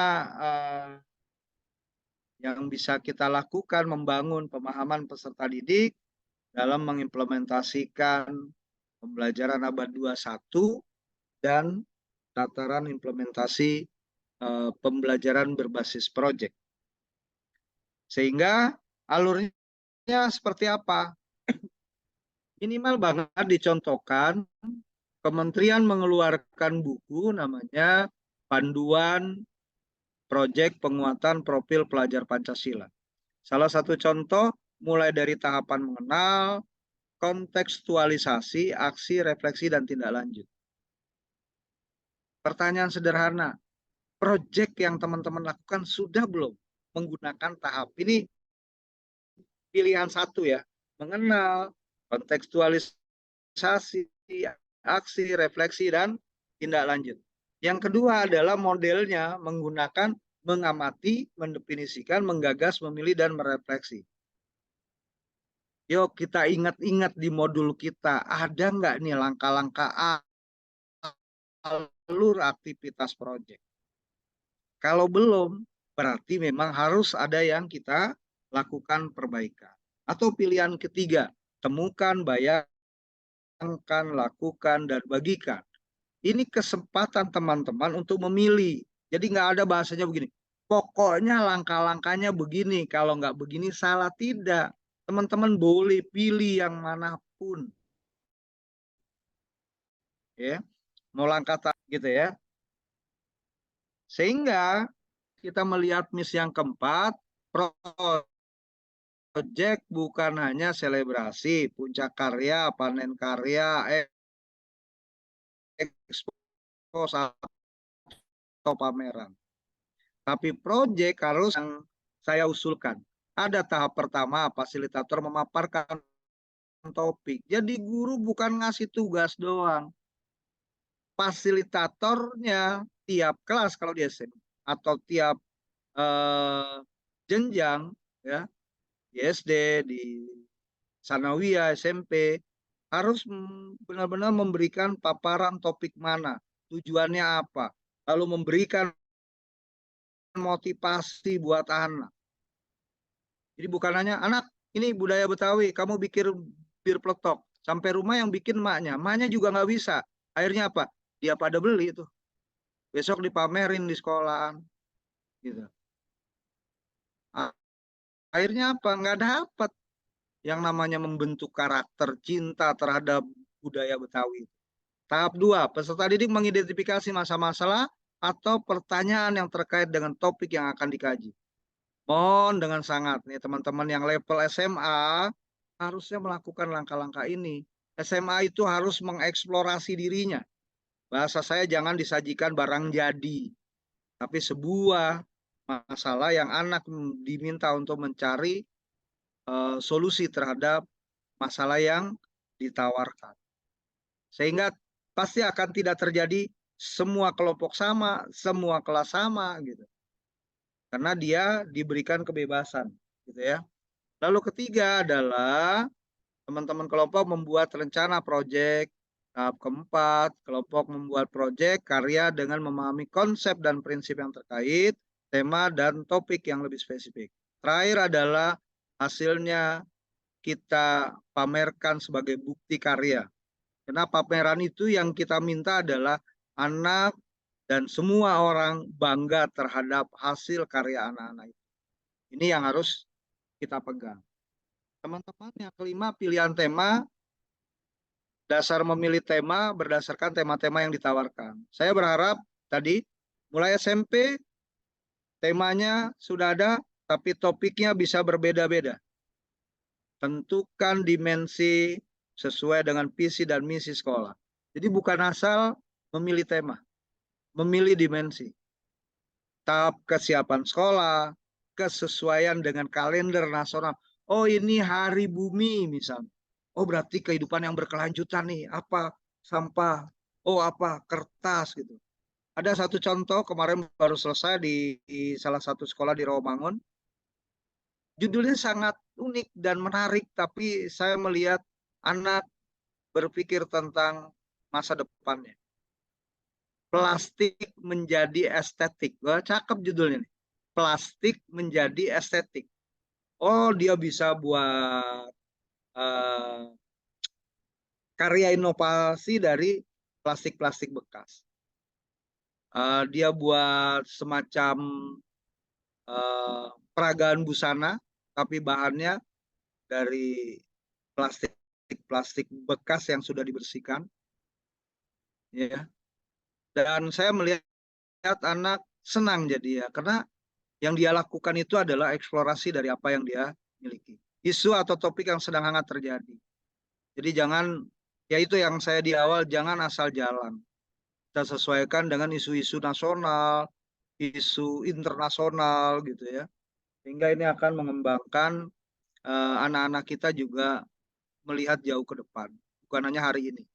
yang bisa kita lakukan membangun pemahaman peserta didik dalam mengimplementasikan pembelajaran abad 21 dan tataran implementasi pembelajaran berbasis proyek. Sehingga alurnya seperti apa? Minimal banget dicontohkan, Kementerian mengeluarkan buku namanya Panduan Proyek Penguatan Profil Pelajar Pancasila. Salah satu contoh mulai dari tahapan mengenal, kontekstualisasi, aksi, refleksi, dan tindak lanjut. Pertanyaan sederhana, proyek yang teman-teman lakukan sudah belum menggunakan tahap ini? Pilihan satu ya, mengenal, kontekstualisasi, aksi, refleksi, dan tindak lanjut. Yang kedua adalah modelnya menggunakan mengamati, mendefinisikan, menggagas, memilih, dan merefleksi. Yuk kita ingat-ingat di modul kita, ada nggak nih langkah-langkah alur aktivitas proyek? Kalau belum, berarti memang harus ada yang kita lakukan perbaikan. Atau pilihan ketiga, temukan, bayangkan, lakukan, dan bagikan. Ini kesempatan teman-teman untuk memilih. Jadi nggak ada bahasanya begini, pokoknya langkah-langkahnya begini, kalau nggak begini salah. Tidak. Teman-teman boleh pilih yang manapun. Ya, mau langkah gitu ya. Sehingga kita melihat misi yang keempat, proyek bukan hanya selebrasi, puncak karya, panen karya, ekspos atau pameran. Tapi proyek harus yang saya usulkan. Ada tahap pertama, fasilitator memaparkan topik. Jadi guru bukan ngasih tugas doang. Fasilitatornya tiap kelas kalau di SMA atau tiap jenjang ya, di SD, di Sanawiyah, SMP, harus benar-benar memberikan paparan topik mana, tujuannya apa, lalu memberikan motivasi buat anak. Jadi bukan hanya anak, ini budaya Betawi, kamu bikin bir peletok, sampai rumah yang bikin maknya juga nggak bisa. Akhirnya apa? Dia pada beli tuh, besok dipamerin di sekolahan, gitu. Akhirnya apa? Nggak dapat yang namanya membentuk karakter cinta terhadap budaya Betawi. Tahap 2, peserta didik mengidentifikasi masalah-masalah atau pertanyaan yang terkait dengan topik yang akan dikaji. Mohon dengan sangat nih teman-teman yang level SMA harusnya melakukan langkah-langkah ini. SMA itu harus mengeksplorasi dirinya. Bahasa saya jangan disajikan barang jadi, tapi sebuah masalah yang anak diminta untuk mencari solusi terhadap masalah yang ditawarkan. Sehingga pasti akan tidak terjadi semua kelompok sama, semua kelas sama gitu. Karena dia diberikan kebebasan gitu ya. Lalu ketiga adalah teman-teman kelompok membuat rencana proyek. Tahap keempat, kelompok membuat proyek karya dengan memahami konsep dan prinsip yang terkait, tema dan topik yang lebih spesifik. Terakhir adalah hasilnya kita pamerkan sebagai bukti karya. Karena pameran itu yang kita minta adalah anak dan semua orang bangga terhadap hasil karya anak-anak itu. Ini yang harus kita pegang. Teman-teman, yang kelima, pilihan tema. Dasar memilih tema berdasarkan tema-tema yang ditawarkan. Saya berharap tadi mulai SMP temanya sudah ada, tapi topiknya bisa berbeda-beda. Tentukan dimensi sesuai dengan visi dan misi sekolah. Jadi bukan asal memilih tema, memilih dimensi. Tahap kesiapan sekolah, kesesuaian dengan kalender nasional. Oh ini hari bumi misalnya. Oh berarti kehidupan yang berkelanjutan nih. Apa? Sampah. Oh apa? Kertas gitu. Ada satu contoh kemarin baru selesai di salah satu sekolah di Rawamangun. Judulnya sangat unik dan menarik, tapi saya melihat anak berpikir tentang masa depannya. Plastik menjadi estetik. Wah, cakep judulnya nih. Plastik menjadi estetik. Oh, dia bisa buat karya inovasi dari plastik-plastik bekas. Dia buat semacam peragaan busana, tapi bahannya dari plastik bekas yang sudah dibersihkan. Ya. Dan saya melihat anak senang jadi ya, karena yang dia lakukan itu adalah eksplorasi dari apa yang dia miliki. Isu atau topik yang sedang hangat terjadi. Jadi jangan, ya itu yang saya di awal, jangan asal jalan. Kita sesuaikan dengan isu-isu nasional, isu internasional gitu ya. Sehingga ini akan mengembangkan anak-anak kita juga melihat jauh ke depan. Bukan hanya hari ini.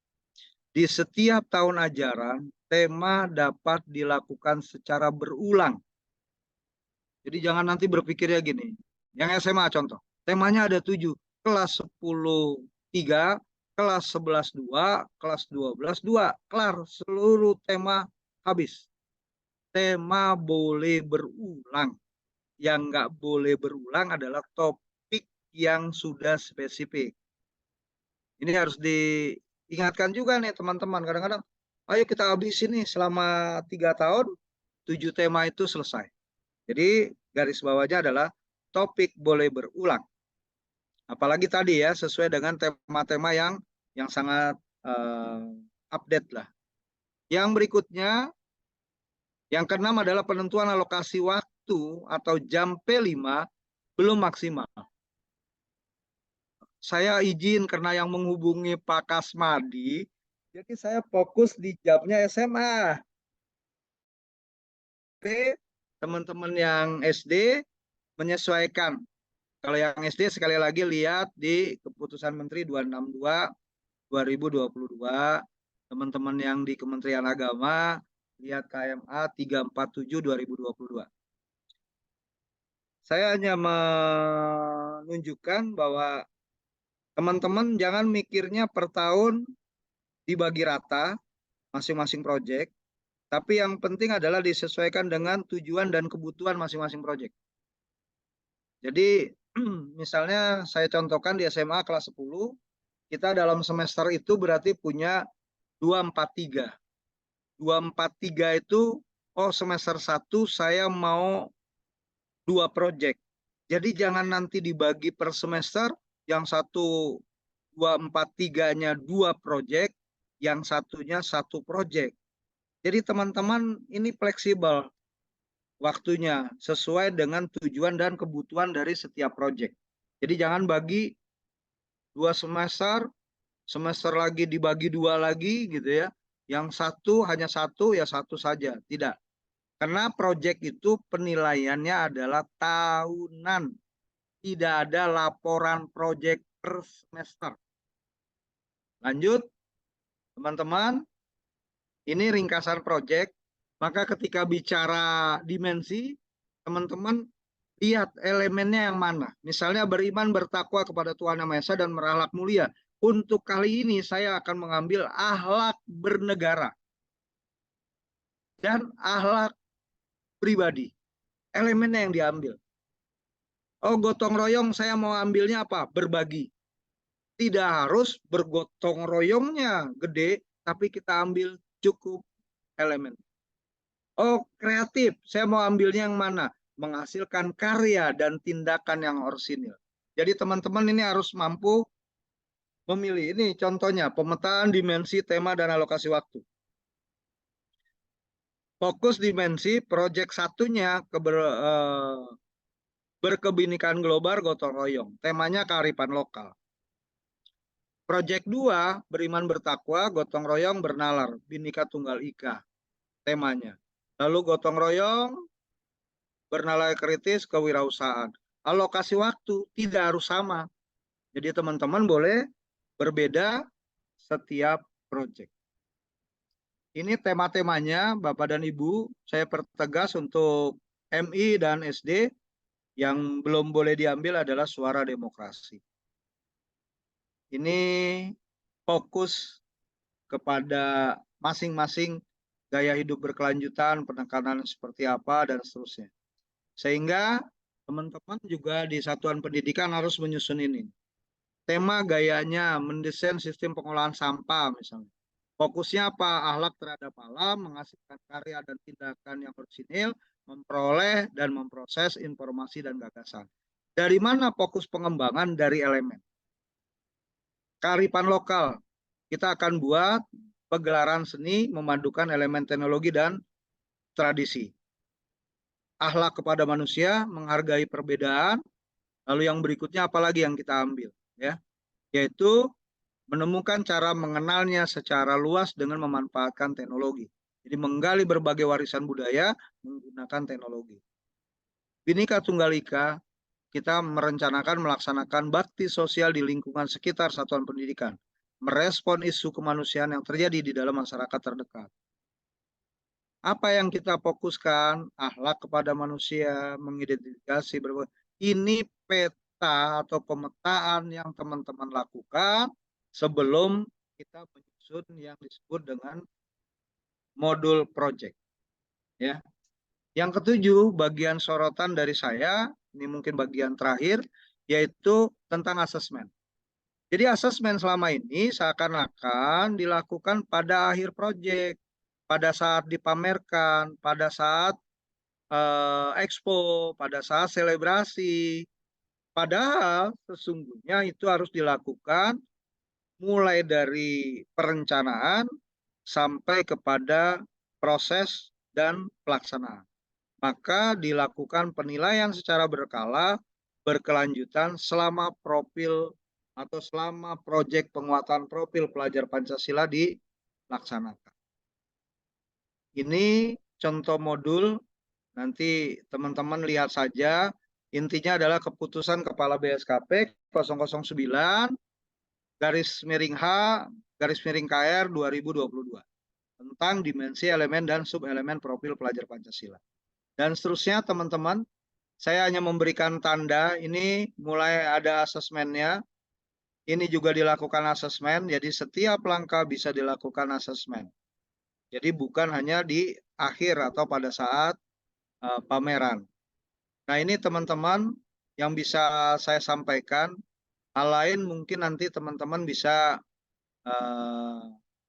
Di setiap tahun ajaran, tema dapat dilakukan secara berulang. Jadi jangan nanti berpikirnya gini. Yang SMA contoh, temanya ada 7. Kelas 10, 3, kelas 11, 2, kelas 12, 2. Kelar, seluruh tema habis. Tema boleh berulang. Yang nggak boleh berulang adalah topik yang sudah spesifik. Ini harus diingatkan juga nih teman-teman. Kadang-kadang, ayo kita habisin nih selama 3 tahun, 7 tema itu selesai. Jadi garis bawahnya adalah topik boleh berulang. Apalagi tadi ya, sesuai dengan tema-tema yang sangat update lah. Yang berikutnya, yang keenam adalah penentuan alokasi waktu atau jam P5 belum maksimal. Saya izin karena yang menghubungi Pak Kasmadi, jadi saya fokus di jamnya SMA. Teman-teman yang SD menyesuaikan. Kalau yang SD sekali lagi lihat di Keputusan Menteri 262 2022. Teman-teman yang di Kementerian Agama lihat KMA 347 2022. Saya hanya menunjukkan bahwa teman-teman jangan mikirnya per tahun dibagi rata masing-masing proyek, tapi yang penting adalah disesuaikan dengan tujuan dan kebutuhan masing-masing proyek. Jadi misalnya saya contohkan di SMA kelas 10, kita dalam semester itu berarti punya 243. 243 itu, oh semester 1 saya mau 2 proyek. Jadi jangan nanti dibagi per semester, yang satu 243-nya 2 proyek, yang satunya 1 proyek. Jadi teman-teman ini fleksibel waktunya sesuai dengan tujuan dan kebutuhan dari setiap proyek. Jadi jangan bagi 2 semester, semester lagi dibagi 2 lagi gitu ya. Yang satu hanya 1 ya 1 saja, tidak. Karena proyek itu penilaiannya adalah tahunan. Tidak ada laporan proyek per semester. Lanjut, teman-teman. Ini ringkasan proyek. Maka ketika bicara dimensi, teman-teman lihat elemennya yang mana. Misalnya beriman bertakwa kepada Tuhan Yang Maha Esa dan berakhlak mulia. Untuk kali ini saya akan mengambil akhlak bernegara dan akhlak pribadi. Elemennya yang diambil. Oh, gotong royong saya mau ambilnya apa? Berbagi. Tidak harus bergotong royongnya gede, tapi kita ambil cukup elemen. Oh, kreatif. Saya mau ambilnya yang mana? Menghasilkan karya dan tindakan yang orsinil. Jadi teman-teman ini harus mampu memilih. Ini contohnya, pemetaan dimensi, tema, dan alokasi waktu. Fokus dimensi, proyek satunya berkebinekaan global gotong royong. Temanya kearifan lokal. Proyek 2, beriman bertakwa, gotong royong bernalar, Bhinneka Tunggal Ika. Temanya. Lalu gotong royong, bernalar kritis, kewirausahaan. Alokasi waktu tidak harus sama. Jadi teman-teman boleh berbeda setiap proyek. Ini tema-temanya Bapak dan Ibu. Saya pertegas untuk MI dan SD. Yang belum boleh diambil adalah suara demokrasi. Ini fokus kepada masing-masing gaya hidup berkelanjutan, penekanan seperti apa, dan seterusnya. Sehingga teman-teman juga di satuan pendidikan harus menyusun ini. Tema gayanya mendesain sistem pengolahan sampah misalnya. Fokusnya apa? Akhlak terhadap alam, menghasilkan karya dan tindakan yang orisinil, memperoleh dan memproses informasi dan gagasan. Dari mana fokus pengembangan? Dari elemen. Kearifan lokal. Kita akan buat pegelaran seni memadukan elemen teknologi dan tradisi. Akhlak kepada manusia, menghargai perbedaan. Lalu yang berikutnya apalagi yang kita ambil, ya, yaitu menemukan cara mengenalnya secara luas dengan memanfaatkan teknologi. Jadi menggali berbagai warisan budaya menggunakan teknologi. Bhinneka Tunggal Ika, kita merencanakan melaksanakan bakti sosial di lingkungan sekitar satuan pendidikan, merespon isu kemanusiaan yang terjadi di dalam masyarakat terdekat. Apa yang kita fokuskan? Akhlak kepada manusia, mengidentifikasi berbagai. Ini peta atau pemetaan yang teman-teman lakukan sebelum kita menyusun yang disebut dengan modul project. Ya. Yang ketujuh, bagian sorotan dari saya, ini mungkin bagian terakhir, yaitu tentang asesmen. Jadi asesmen selama ini seakan-akan dilakukan pada akhir proyek, pada saat dipamerkan, pada saat expo, pada saat selebrasi. Padahal sesungguhnya itu harus dilakukan mulai dari perencanaan sampai kepada proses dan pelaksanaan. Maka dilakukan penilaian secara berkala, berkelanjutan selama profil atau selama proyek penguatan profil pelajar Pancasila dilaksanakan. Ini contoh modul, nanti teman-teman lihat saja, intinya adalah keputusan Kepala BSKP 009 garis miring H garis miring KR 2022 tentang dimensi elemen dan subelemen profil pelajar Pancasila. Dan seterusnya teman-teman, saya hanya memberikan tanda, ini mulai ada asesmennya, ini juga dilakukan asesmen, jadi setiap langkah bisa dilakukan asesmen. Jadi bukan hanya di akhir atau pada saat pameran. Nah ini teman-teman yang bisa saya sampaikan, hal lain mungkin nanti teman-teman bisa,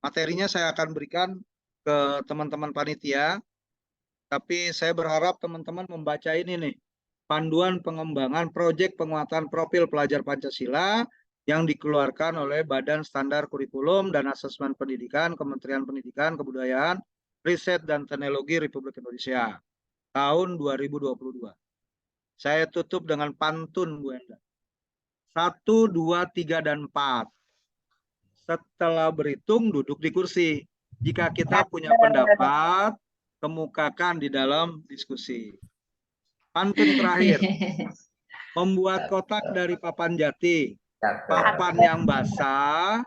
materinya saya akan berikan ke teman-teman panitia. Tapi saya berharap teman-teman membaca ini nih, panduan pengembangan proyek penguatan profil pelajar Pancasila yang dikeluarkan oleh Badan Standar Kurikulum dan Asesmen Pendidikan, Kementerian Pendidikan, Kebudayaan, Riset dan Teknologi Republik Indonesia tahun 2022. Saya tutup dengan pantun, Bu Enda. 1, 2, 3, dan 4. Setelah berhitung, duduk di kursi. Jika kita punya pendapat, kemukakan di dalam diskusi. Pantun terakhir, membuat kotak dari papan jati, papan yang basah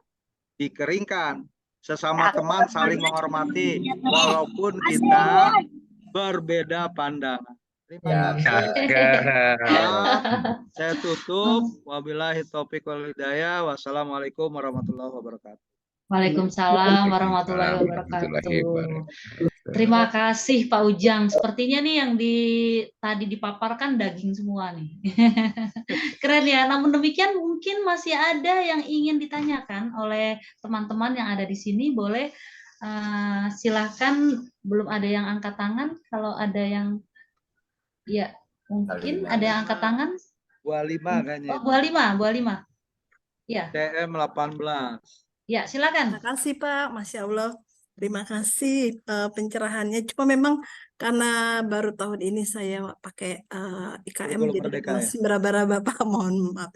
dikeringkan, sesama teman saling menghormati, walaupun kita berbeda pandangan. Terima kasih. Saya tutup. Wabillahi taufiq wal hidayah. Wassalamualaikum warahmatullahi wabarakatuh. Waalaikumsalam warahmatullahi wabarakatuh. Terima kasih Pak Ujang. Sepertinya nih yang tadi dipaparkan daging semua nih. Keren ya. Namun demikian mungkin masih ada yang ingin ditanyakan oleh teman-teman yang ada di sini. Boleh silahkan. Belum ada yang angkat tangan. Kalau ada yang, ya mungkin ada yang angkat tangan. Bu Alima kayaknya. Oh, Bu Alima. Ya. TM 18. Ya, silakan. Terima kasih Pak, Masya Allah. Terima kasih pencerahannya. Cuma memang karena baru tahun ini saya pakai IKM, jadi masih beraba-raba Pak. Mohon maaf.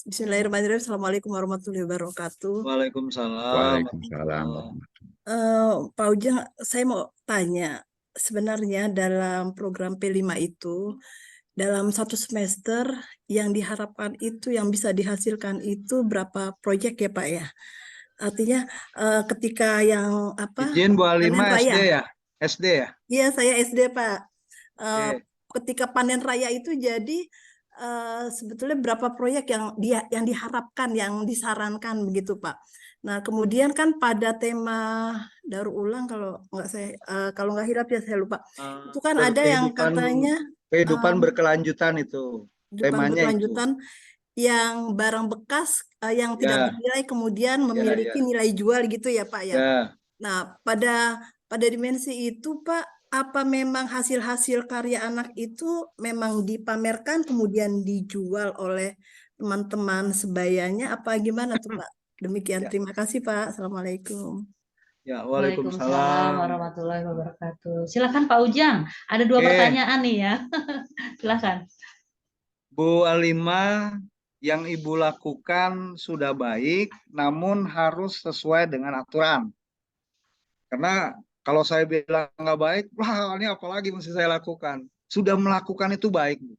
Bismillahirrahmanirrahim. Assalamualaikum warahmatullahi wabarakatuh. Waalaikumsalam. Pak Ujang, saya mau tanya, sebenarnya dalam program P5 itu, dalam satu semester yang diharapkan itu, yang bisa dihasilkan itu berapa proyek ya Pak ya? Artinya ketika yang apa? Izin Bu Alima SD ya? SD ya? Iya, saya SD Pak. ketika panen raya itu jadi sebetulnya berapa proyek yang diharapkan, yang disarankan begitu Pak. Nah kemudian kan pada tema daur ulang kalau nggak hilap ya saya lupa. Itu kan ada yang katanya kehidupan berkelanjutan itu kehidupan temanya itu. berkelanjutan yang barang bekas yang tidak Ya. bernilai kemudian memiliki ya. nilai jual gitu ya Pak ya. Ya. Nah, pada dimensi itu Pak, apa memang hasil-hasil karya anak itu memang dipamerkan kemudian dijual oleh teman-teman sebayanya apa gimana tuh Pak? Demikian. Ya. Terima kasih Pak. Assalamualaikum. Ya, Waalaikumsalam waalaikumsalam. warahmatullahi wabarakatuh. Silakan Pak Ujang, ada 2 Oke. pertanyaan nih ya. Silakan. Bu Alima, yang Ibu lakukan sudah baik, namun harus sesuai dengan aturan. Karena kalau saya bilang nggak baik, wah ini apalagi mesti saya lakukan. Sudah melakukan itu baik, Bu.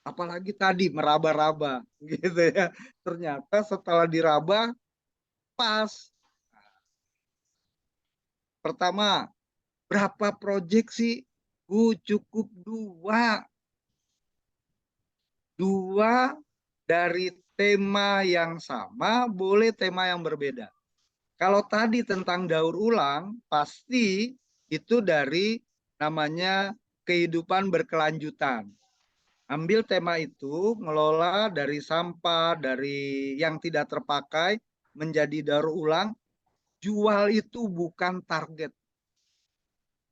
Apalagi tadi meraba-raba, gitu ya. Ternyata setelah diraba, pas. Pertama, berapa proyek sih? Bu, cukup 2. 2 dari tema yang sama, boleh tema yang berbeda. Kalau tadi tentang daur ulang, pasti itu dari namanya kehidupan berkelanjutan. Ambil tema itu, ngelola dari sampah, dari yang tidak terpakai, menjadi daur ulang. Jual itu bukan target.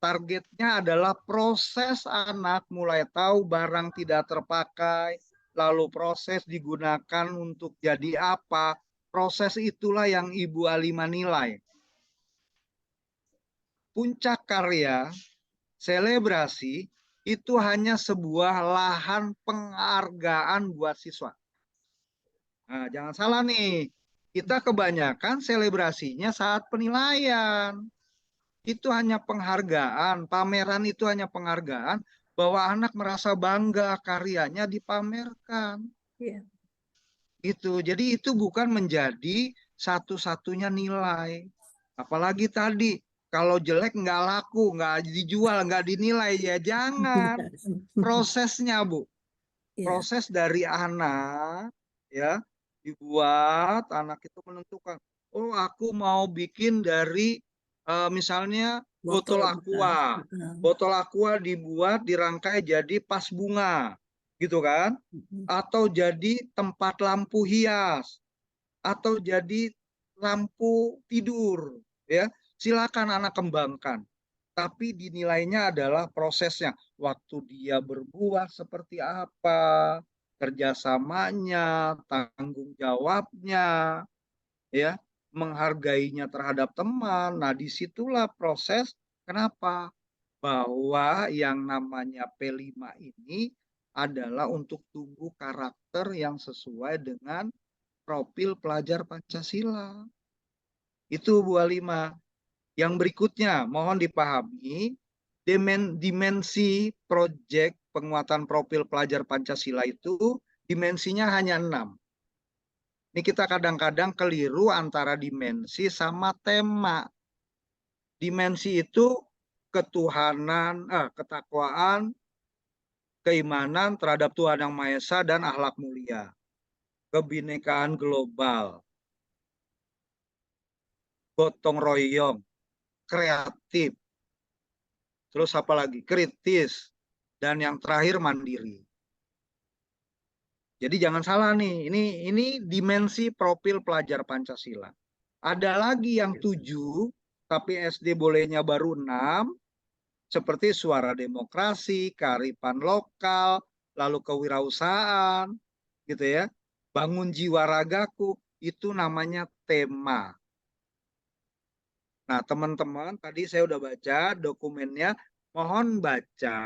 Targetnya adalah proses anak mulai tahu barang tidak terpakai, lalu proses digunakan untuk jadi apa. Proses itulah yang Ibu Alima nilai. Puncak karya, selebrasi, itu hanya sebuah lahan penghargaan buat siswa. Nah, jangan salah nih, kita kebanyakan selebrasinya saat penilaian. Itu hanya penghargaan, pameran itu hanya penghargaan, bahwa anak merasa bangga karyanya dipamerkan. Iya. Jadi itu bukan menjadi satu-satunya nilai. Apalagi tadi, kalau jelek nggak laku, nggak dijual, nggak dinilai, ya jangan. Prosesnya, Bu. Iya. Proses dari anak, ya, dibuat, anak itu menentukan, oh aku mau bikin dari misalnya botol aqua. Botol aqua dibuat, dirangkai jadi vas bunga, gitu kan? Atau jadi tempat lampu hias, atau jadi lampu tidur, ya. Silakan anak kembangkan. Tapi dinilainya adalah prosesnya. Waktu dia berbuat seperti apa, kerjasamanya, tanggung jawabnya, ya, menghargainya terhadap teman. Nah, disitulah proses. Kenapa? Bahwa yang namanya P5 ini adalah untuk tumbuh karakter yang sesuai dengan profil pelajar Pancasila. Itu Bu Alima. Yang berikutnya, mohon dipahami, dimensi proyek penguatan profil pelajar Pancasila itu dimensinya hanya 6. Ini kita kadang-kadang keliru antara dimensi sama tema. Dimensi itu ketuhanan, ketakwaan, keimanan terhadap Tuhan Yang Maha Esa dan akhlak mulia. Kebinekaan global. Gotong royong, kreatif. Terus apa lagi? Kritis. Dan yang terakhir mandiri. Jadi jangan salah nih, ini dimensi profil pelajar Pancasila. Ada lagi yang 7, tapi SD bolehnya baru 6, seperti suara demokrasi, kearifan lokal, lalu kewirausahaan, gitu ya. Bangun jiwa ragaku, itu namanya tema. Nah, teman-teman, tadi saya udah baca dokumennya, mohon baca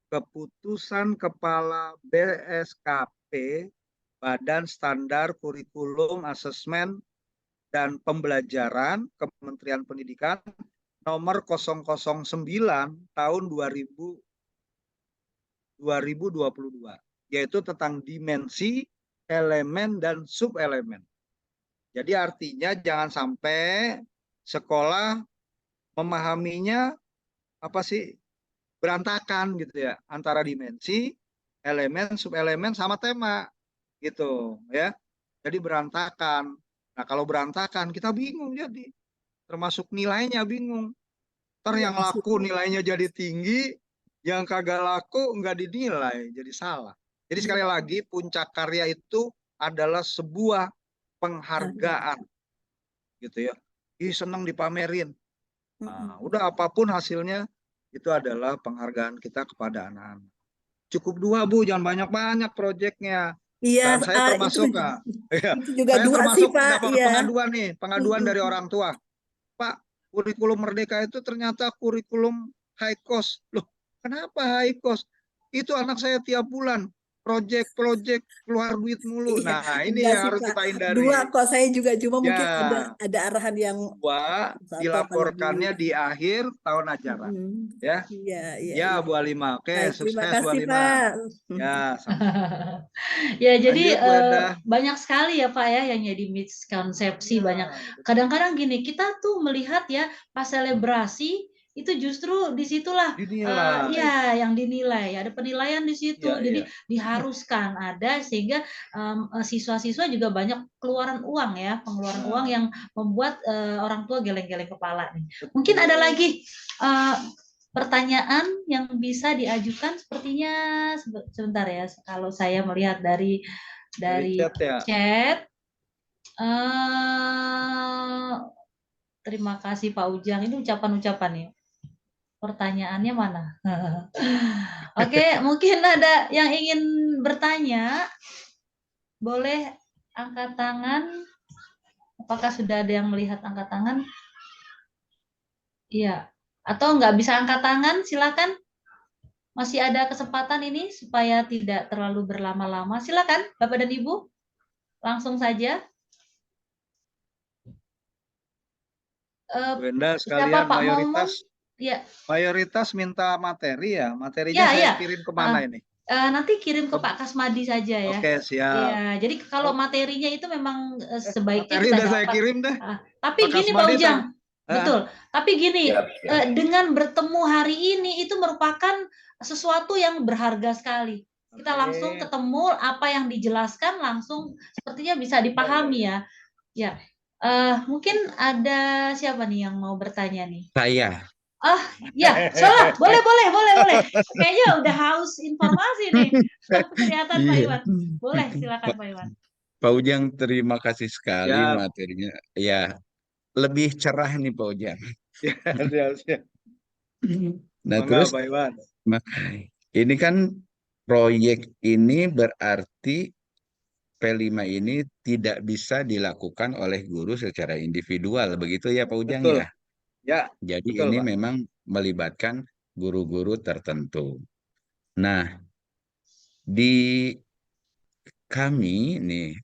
keputusan Kepala BSKP, Badan Standar Kurikulum Asesmen dan Pembelajaran Kementerian Pendidikan nomor 009 tahun 2022, yaitu tentang dimensi, elemen, dan subelemen. Jadi artinya jangan sampai sekolah memahaminya apa sih? berantakan gitu ya, antara dimensi, elemen, subelemen sama tema gitu ya. Jadi berantakan. Nah, kalau berantakan kita bingung jadi, termasuk nilainya bingung. Ntar Iya, yang laku nilainya jadi tinggi, yang kagak laku nggak dinilai, jadi salah. Jadi sekali lagi puncak karya itu adalah sebuah penghargaan gitu ya. Ih, seneng dipamerin. Nah, udah apapun hasilnya itu adalah penghargaan kita kepada anak-anak. Cukup 2 Bu, jangan banyak-banyak proyeknya. Iya, Dan saya termasuk Kak. Iya, itu juga saya 2 sih termasuk Pak. dapat Iya. pengaduan nih, pengaduan dari orang tua. Pak, kurikulum Merdeka itu ternyata kurikulum high cost. Loh, kenapa high cost? Itu anak saya tiap bulan project keluar duit mulu. Iya, Nah, ini enggak yang sih harus Pak. kita 2 hindari. kok, saya juga cuma mungkin Ya, ada arahan yang 2 satu apa dilaporkannya lebih. di akhir tahun ajaran. Ya, Iya, iya, ya iya. Bu Alima. Oke, Baik, terima sukses Bu kasih Alima. Pak. Ya, sama. Ya, jadi Lanjut Bu Enda. banyak sekali ya Pak ya yang jadi miskonsepsi banyak. Kadang-kadang gini, kita tuh melihat ya pas selebrasi itu justru disitulah Dinilai. ya yang dinilai, ada penilaian di situ. Iya, Jadi iya. diharuskan ada sehingga siswa-siswa juga banyak keluaran uang ya, pengeluaran uang yang membuat orang tua geleng-geleng kepala nih. Mungkin ada lagi pertanyaan yang bisa diajukan, sepertinya sebentar ya, kalau saya melihat dari chat ya. chat. Terima kasih Pak Ujang, ini ucapan-ucapan ya. Pertanyaannya mana? Oke, mungkin ada yang ingin bertanya, boleh angkat tangan. Apakah sudah ada yang melihat angkat tangan? Iya. Atau nggak bisa angkat tangan, silakan. Masih ada kesempatan ini supaya tidak terlalu berlama-lama. Silakan, Bapak dan Ibu. Langsung saja. Bu Enda sekalian Pak mayoritas ya. Mayoritas minta materi ya. Materinya Ya, saya ya. kirim kemana ini? Nanti kirim ke Pak Kasmadi saja ya. Oke, siap. Iya, jadi kalau materinya itu memang sebaiknya Materi kita udah saya dapat. kirim dah. Tapi Pak gini Pak Kasmadi Ujang, betul. Tapi gini, dengan bertemu hari ini itu merupakan sesuatu yang berharga sekali. Kita langsung ketemu apa yang dijelaskan langsung sepertinya bisa dipahami ya. Ya, mungkin ada siapa nih yang mau bertanya nih? Saya. Ya, salah. Boleh. Kayaknya udah haus informasi nih. Kelihatan Pak Iwan. Boleh, silakan Pak Iwan. Pak Ujang, terima kasih sekali Siap. materinya. Ya, lebih cerah nih Pak Ujang. Siap. Nah, Bangga, terus Pak Iwan. ini kan proyek ini berarti P5 ini tidak bisa dilakukan oleh guru secara individual, begitu ya Pak Ujang Betul. ya? Ya, Jadi betul, ini Pak. memang melibatkan guru-guru tertentu. Nah, di kami nih,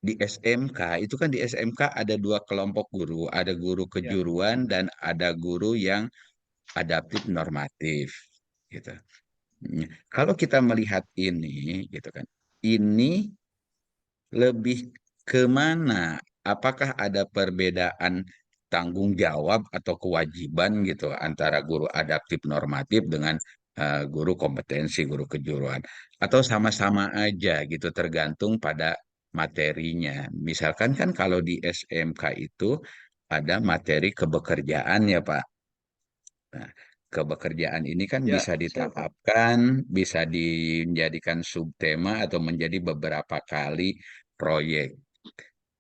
di SMK, itu kan di SMK ada 2 kelompok guru, ada guru kejuruan dan ada guru yang adaptif normatif, gitu. Kalau kita melihat ini, gitu kan, ini lebih kemana? Apakah ada perbedaan tanggung jawab atau kewajiban gitu antara guru adaptif normatif dengan guru kompetensi, guru kejuruan, atau sama-sama aja gitu tergantung pada materinya. Misalkan kan kalau di SMK itu ada materi kebekerjaan ya Pak. Nah, kebekerjaan ini kan Ya, bisa siap, Pak. ditetapkan, bisa dijadikan subtema atau menjadi beberapa kali proyek.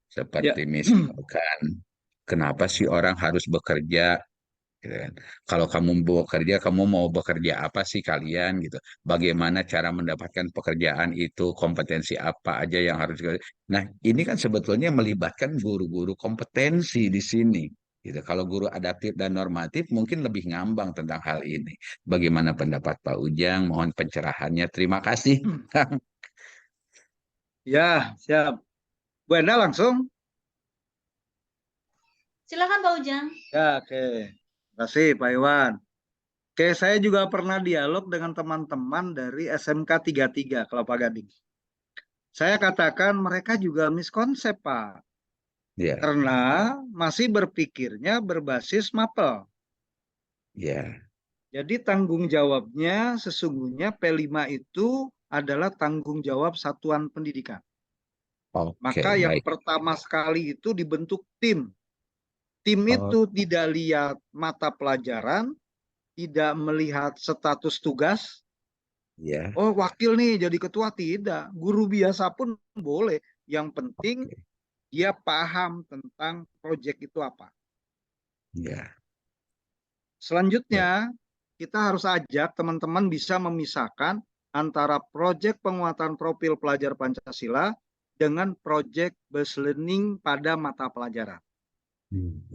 Seperti misalkan, kenapa sih orang harus bekerja? Gitu kan. Kalau kamu bekerja, kamu mau bekerja apa sih kalian gitu? Bagaimana cara mendapatkan pekerjaan itu? Kompetensi apa aja yang harus? Nah, ini kan sebetulnya melibatkan guru-guru kompetensi di sini. Gitu. Kalau guru adaptif dan normatif mungkin lebih ngambang tentang hal ini. Bagaimana pendapat Pak Ujang? Mohon pencerahannya. Terima kasih. Ya, siap. Bu Enda langsung? Silakan Pak Ujang. Ya, oke. Terima kasih Pak Iwan. Oke, saya juga pernah dialog dengan teman-teman dari SMK 33 Kelapa Gading. Saya katakan mereka juga miskonsep, Pak. Ya, Karena masih berpikirnya berbasis mapel. ya. Jadi tanggung jawabnya sesungguhnya P5 itu adalah tanggung jawab satuan pendidikan. Oke, Maka yang baik. pertama sekali itu dibentuk tim. Tim Oh, itu tidak lihat mata pelajaran, tidak melihat status tugas. ya. Oh, wakil nih jadi ketua, tidak. Guru biasa pun boleh. Yang penting Oke. dia paham tentang proyek itu apa. Ya. Selanjutnya, kita harus ajak teman-teman bisa memisahkan antara proyek penguatan profil pelajar Pancasila dengan proyek base learning pada mata pelajaran.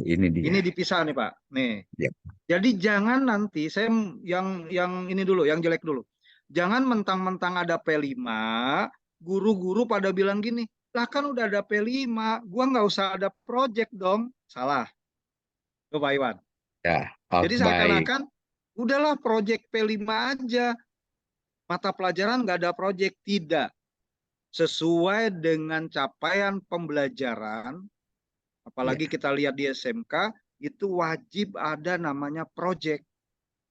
Ini dia. Ini dipisah nih Pak. Nih. Ya. Jadi jangan nanti saya yang ini dulu, yang jelek dulu. Jangan mentang-mentang ada P5, guru-guru pada bilang gini, lah kan udah ada P5, gua nggak usah ada proyek dong. Salah. Tuh Pak Iwan. Ya, Jadi baik. seakan-akan udahlah proyek P5 aja. Mata pelajaran nggak ada proyek. Tidak. Sesuai dengan capaian pembelajaran, apalagi kita lihat di SMK, itu wajib ada namanya proyek.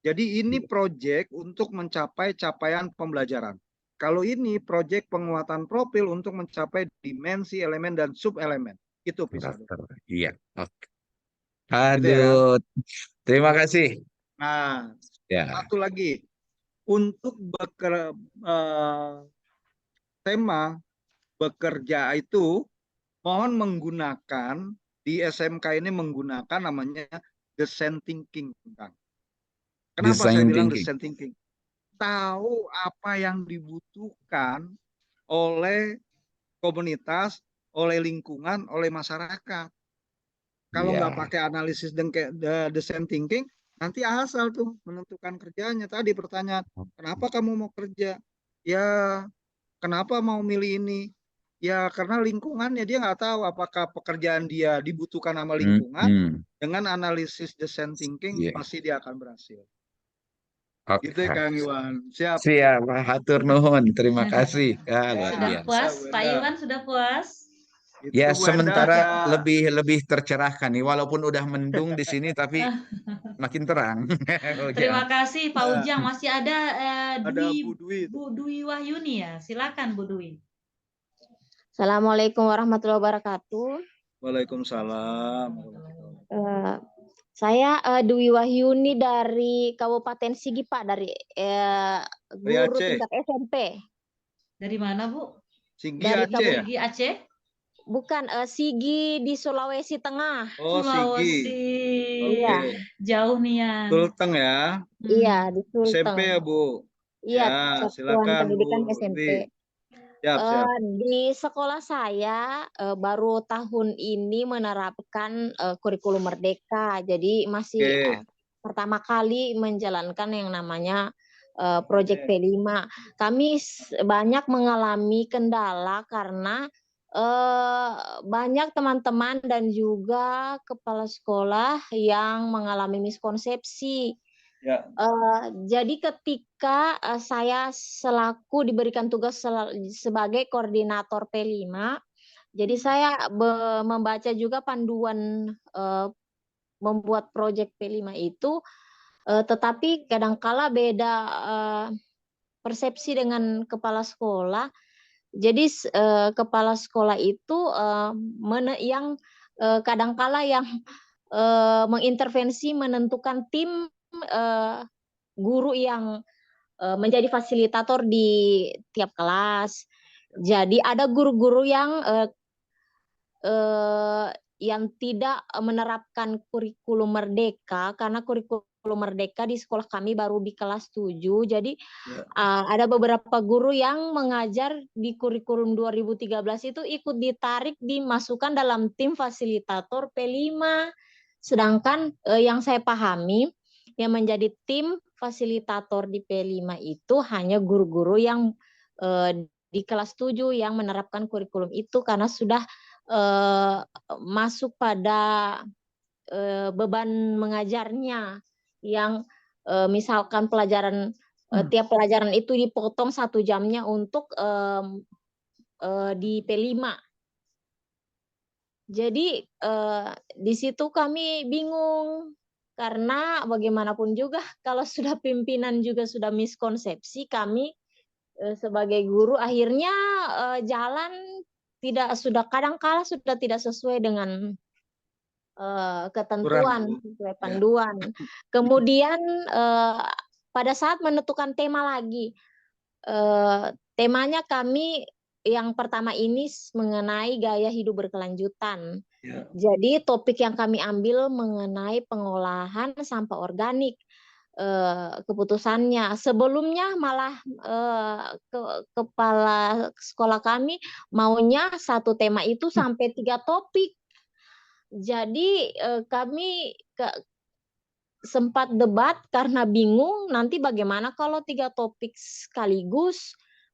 Jadi ini proyek untuk mencapai capaian pembelajaran. Kalau ini proyek penguatan profil untuk mencapai dimensi elemen dan sub-elemen. Itu bisa. Iya, oke. Gitu ya. Aduh, terima kasih. Nah, Ya, satu lagi. Untuk tema bekerja itu mohon menggunakan di SMK ini menggunakan namanya design thinking, Kang. Kenapa saya design bilang thinking. design thinking? Tahu apa yang dibutuhkan oleh komunitas, oleh lingkungan, oleh masyarakat. Kalau nggak Ya, pakai analisis dan design thinking, nanti asal tuh menentukan kerjanya. Tadi pertanyaan, kenapa kamu mau kerja? Ya, kenapa mau milih ini? Ya, karena lingkungannya dia nggak tahu apakah pekerjaan dia dibutuhkan sama lingkungan. Dengan analisis design thinking, Iya. pasti dia akan berhasil. Oke. Gitu ya, Kang Iwan. Siap. Siap, hatur nuhun. Terima kasih. Ya, luar Sudah biasa. puas, Bu Pak Enda. Iwan sudah puas? Itu Ya, Bu Enda sementara ada. lebih tercerahkan nih, walaupun udah mendung di sini, tapi makin terang. Terima Ya. kasih Pak Ya, Ujang. Masih ada ada Bu Dwi. Bu Dwi Wahyuni ya. Silakan Bu Dwi. Assalamualaikum warahmatullahi wabarakatuh. Waalaikumsalam. Saya Dwi Wahyuni dari Kabupaten Sigi Pak, dari guru Aceh. tingkat SMP. Dari mana Bu? Sigi Dari Aceh ya? Sigi Aceh? Bukan, Sigi di Sulawesi Tengah. Oh, Sulawesi. Sigi. Iya. Oke. Jauh nih ya. Sulteng ya? Iya, di SMP ya, Sulteng. Bu? Iya, Ya, Satuan silakan Pendidikan Bu SMP. Dwi. Siap. Di sekolah saya baru tahun ini menerapkan kurikulum merdeka. Jadi masih Oke. pertama kali menjalankan yang namanya proyek P5. Kami banyak mengalami kendala karena banyak teman-teman dan juga kepala sekolah yang mengalami miskonsepsi. Ya. Jadi ketika saya selaku diberikan tugas sebagai koordinator P5, jadi saya membaca juga panduan membuat proyek P5 itu, tetapi kadangkala beda persepsi dengan kepala sekolah. Jadi kepala sekolah itu yang kadangkala yang mengintervensi menentukan tim guru yang menjadi fasilitator di tiap kelas. Jadi ada guru-guru yang tidak menerapkan kurikulum merdeka, karena kurikulum merdeka di sekolah kami baru di kelas 7. Jadi ada beberapa guru yang mengajar di kurikulum 2013 itu ikut ditarik dimasukkan dalam tim fasilitator P5. Sedangkan yang saya pahami yang menjadi tim fasilitator di P5 itu hanya guru-guru yang di kelas 7 yang menerapkan kurikulum itu karena sudah masuk pada beban mengajarnya yang misalkan pelajaran tiap pelajaran itu dipotong 1 jamnya untuk di P5. Jadi di situ kami bingung karena bagaimanapun juga kalau sudah pimpinan juga sudah miskonsepsi, kami sebagai guru akhirnya jalan sudah kadang kala sudah tidak sesuai dengan ketentuan, sesuai panduan. Kemudian pada saat menentukan tema lagi, temanya kami yang pertama ini mengenai gaya hidup berkelanjutan. Jadi topik yang kami ambil mengenai pengolahan sampah organik. Keputusannya sebelumnya malah kepala sekolah kami maunya satu tema itu sampai 3 topik. Jadi kami sempat debat karena bingung nanti bagaimana kalau 3 topik sekaligus,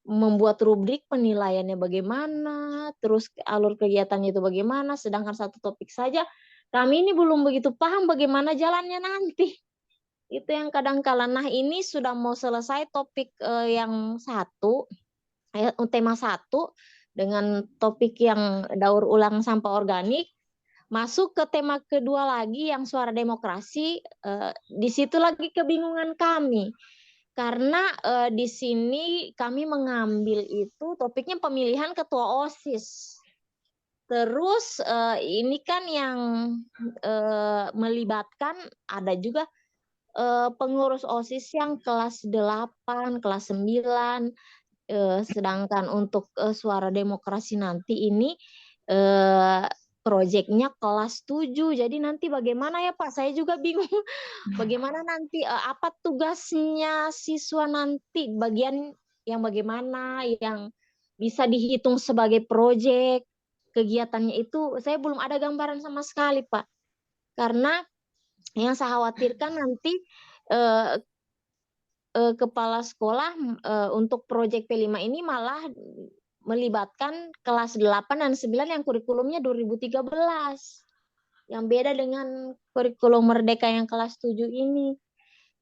membuat rubrik penilaiannya bagaimana, terus alur kegiatannya itu bagaimana, sedangkan satu topik saja kami ini belum begitu paham bagaimana jalannya nanti. Itu yang kadang kala. Nah ini sudah mau selesai topik yang satu, tema 1 dengan topik yang daur ulang sampah organik. Masuk ke tema kedua lagi yang suara demokrasi, di situ lagi kebingungan kami. Karena di sini kami mengambil itu topiknya pemilihan ketua OSIS. Terus ini kan yang melibatkan ada juga pengurus OSIS yang kelas 8, kelas 9, sedangkan untuk suara demokrasi nanti ini proyeknya kelas 7. Jadi nanti bagaimana ya Pak? Saya juga bingung. Bagaimana nanti apa tugasnya siswa nanti, bagian yang bagaimana yang bisa dihitung sebagai proyek kegiatannya itu saya belum ada gambaran sama sekali Pak. Karena yang saya khawatirkan nanti kepala sekolah untuk proyek P5 ini malah melibatkan kelas 8 dan 9 yang kurikulumnya 2013. Yang beda dengan kurikulum Merdeka yang kelas 7 ini.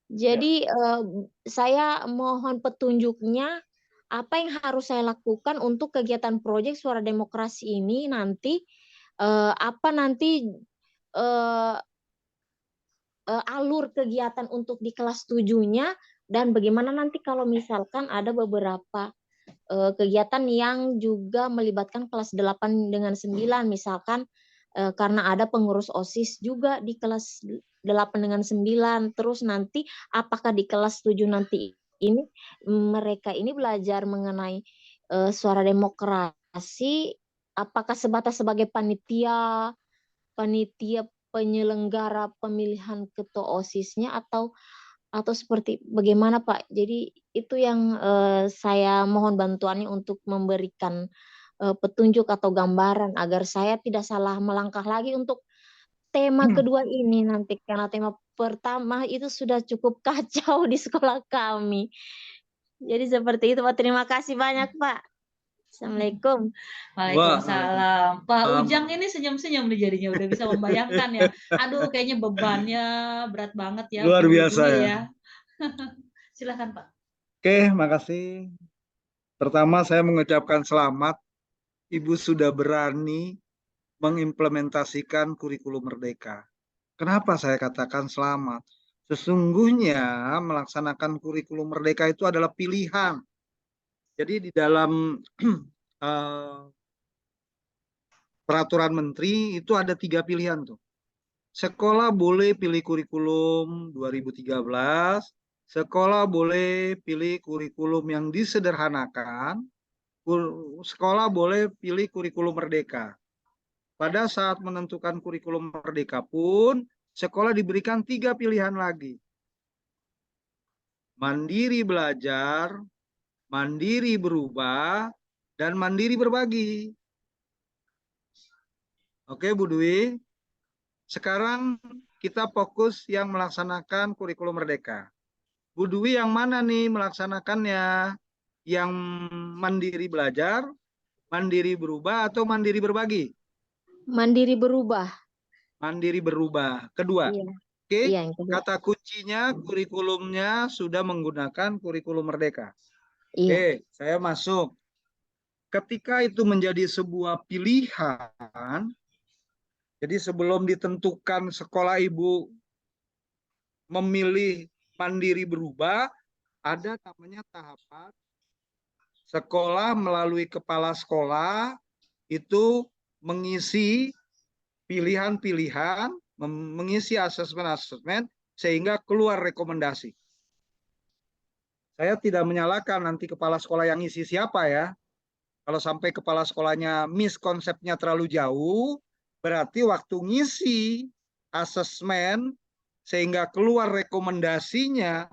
Jadi saya mohon petunjuknya apa yang harus saya lakukan untuk kegiatan proyek Suara Demokrasi ini nanti, apa nanti alur kegiatan untuk di kelas 7-nya, dan bagaimana nanti kalau misalkan ada beberapa kegiatan yang juga melibatkan kelas 8 dengan 9, misalkan karena ada pengurus OSIS juga di kelas 8 dengan 9, terus nanti apakah di kelas 7 nanti ini mereka ini belajar mengenai suara demokrasi, apakah sebatas sebagai panitia penyelenggara pemilihan ketua OSIS-nya atau seperti bagaimana Pak? Jadi itu yang saya mohon bantuannya untuk memberikan petunjuk atau gambaran agar saya tidak salah melangkah lagi untuk tema kedua ini nanti, karena tema pertama itu sudah cukup kacau di sekolah kami. Jadi seperti itu Pak. Terima kasih banyak Pak. Assalamualaikum. Waalaikumsalam. Pak Ujang ini senyum-senyum nih jadinya udah bisa membayangkan ya. Aduh kayaknya bebannya berat banget ya. Luar biasa ya. Silakan Pak. Oke, makasih. Pertama saya mengucapkan selamat. Ibu sudah berani mengimplementasikan kurikulum Merdeka. Kenapa saya katakan selamat? Sesungguhnya melaksanakan kurikulum Merdeka itu adalah pilihan. Jadi di dalam peraturan menteri itu ada 3 pilihan tuh. Sekolah boleh pilih kurikulum 2013, sekolah boleh pilih kurikulum yang disederhanakan, sekolah boleh pilih kurikulum Merdeka. Pada saat menentukan kurikulum Merdeka pun, sekolah diberikan 3 pilihan lagi. Mandiri belajar, mandiri berubah, dan mandiri berbagi. Oke Bu Dwi, sekarang kita fokus yang melaksanakan kurikulum Merdeka. Bu Dwi yang mana nih melaksanakannya? Yang mandiri belajar, mandiri berubah, atau mandiri berbagi? Mandiri berubah. Mandiri berubah. Kedua. Iya. Oke, Iya, yang kedua. kata kuncinya kurikulumnya sudah menggunakan kurikulum Merdeka. Iya. Oke, saya masuk. Ketika itu menjadi sebuah pilihan, jadi sebelum ditentukan sekolah ibu memilih mandiri berubah, ada namanya tahapan sekolah melalui kepala sekolah itu mengisi pilihan-pilihan, mengisi asesmen-asesmen sehingga keluar rekomendasi. Saya tidak menyalahkan nanti kepala sekolah yang isi siapa ya. Kalau sampai kepala sekolahnya miss konsepnya terlalu jauh, berarti waktu ngisi asesmen sehingga keluar rekomendasinya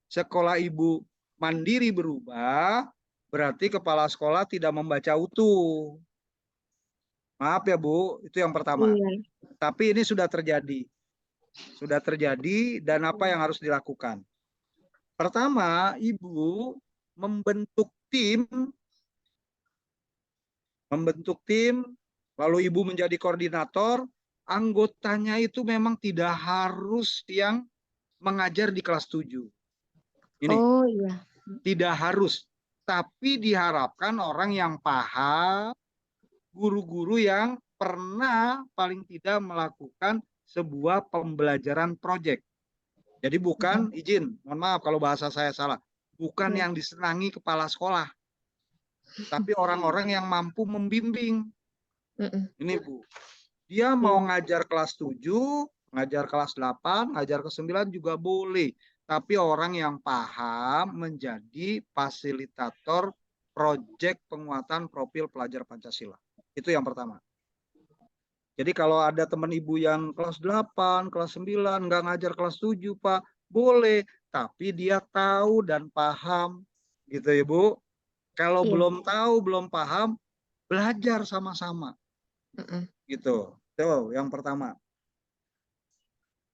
sekolah ibu mandiri berubah, berarti kepala sekolah tidak membaca utuh. Maaf ya Bu, itu yang pertama. Iya. Tapi ini sudah terjadi. Sudah terjadi dan apa yang harus dilakukan? Pertama, Ibu membentuk tim, lalu Ibu menjadi koordinator, anggotanya itu memang tidak harus yang mengajar di kelas 7. Ini, Oh iya. tidak harus. Tapi diharapkan orang yang paham, guru-guru yang pernah paling tidak melakukan sebuah pembelajaran proyek. Jadi bukan, izin, mohon maaf kalau bahasa saya salah, bukan yang disenangi kepala sekolah, tapi orang-orang yang mampu membimbing. Ini Bu, dia mau ngajar kelas 7, ngajar kelas 8, ngajar ke 9 juga boleh. Tapi orang yang paham menjadi fasilitator proyek penguatan profil pelajar Pancasila. Itu yang pertama. Jadi kalau ada teman Ibu yang kelas 8, kelas 9, nggak ngajar kelas 7, Pak, boleh. Tapi dia tahu dan paham. Gitu ya, Bu. Kalau belum tahu, belum paham, belajar sama-sama. Gitu. Itu yang pertama.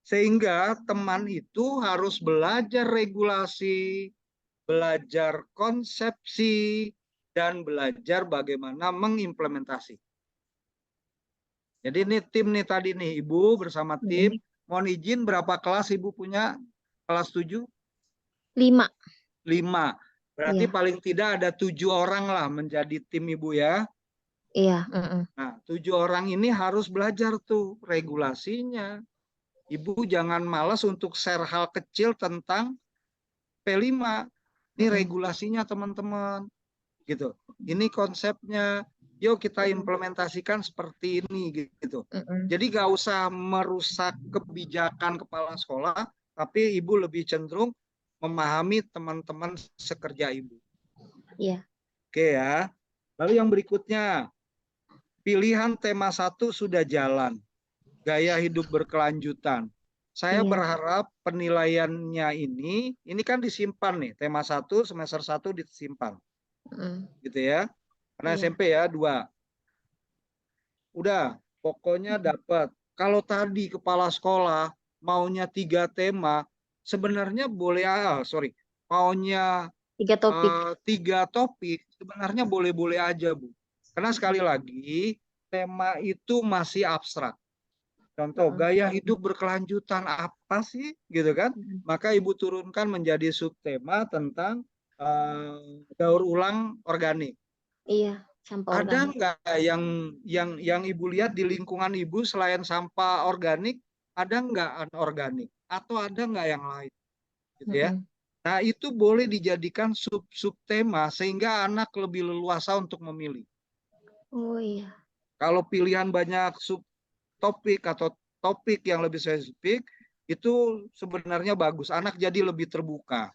Sehingga teman itu harus belajar regulasi, belajar konsepsi, dan belajar bagaimana mengimplementasi. Jadi ini tim nih tadi nih, Ibu bersama tim. Mohon izin berapa kelas Ibu punya? Kelas 7? 5. 5. Berarti paling tidak ada 7 orang lah menjadi tim Ibu ya. Iya. Nah, 7 orang ini harus belajar tuh regulasinya. Ibu jangan malas untuk share hal kecil tentang P5. Ini regulasinya teman-teman. Gitu. Ini konsepnya. Yuk kita implementasikan seperti ini gitu. Jadi gak usah merusak kebijakan kepala sekolah, tapi Ibu lebih cenderung memahami teman-teman sekerja Ibu. Iya. Oke ya. Lalu yang berikutnya, pilihan tema 1 sudah jalan. Gaya hidup berkelanjutan. Saya berharap penilaiannya ini kan disimpan nih. Tema 1 semester 1 disimpan. Gitu ya. Karena SMP ya 2. Udah, pokoknya dapat. Kalau tadi kepala sekolah maunya 3 tema, sebenarnya boleh, maunya 3 topik. 3 topik, sebenarnya boleh-boleh aja Bu. Karena sekali lagi tema itu masih abstrak. Contoh, gaya hidup berkelanjutan apa sih, gitu kan? Maka Ibu turunkan menjadi subtema tentang daur ulang organik. Iya, sampah Ada organik. nggak yang Ibu lihat di lingkungan Ibu selain sampah organik, ada nggak anorganik? Atau ada nggak yang lain? Gitu ya. Nah, itu boleh dijadikan subtema sehingga anak lebih leluasa untuk memilih. Oh iya. Kalau pilihan banyak subtopik atau topik yang lebih spesifik, itu sebenarnya bagus. Anak jadi lebih terbuka.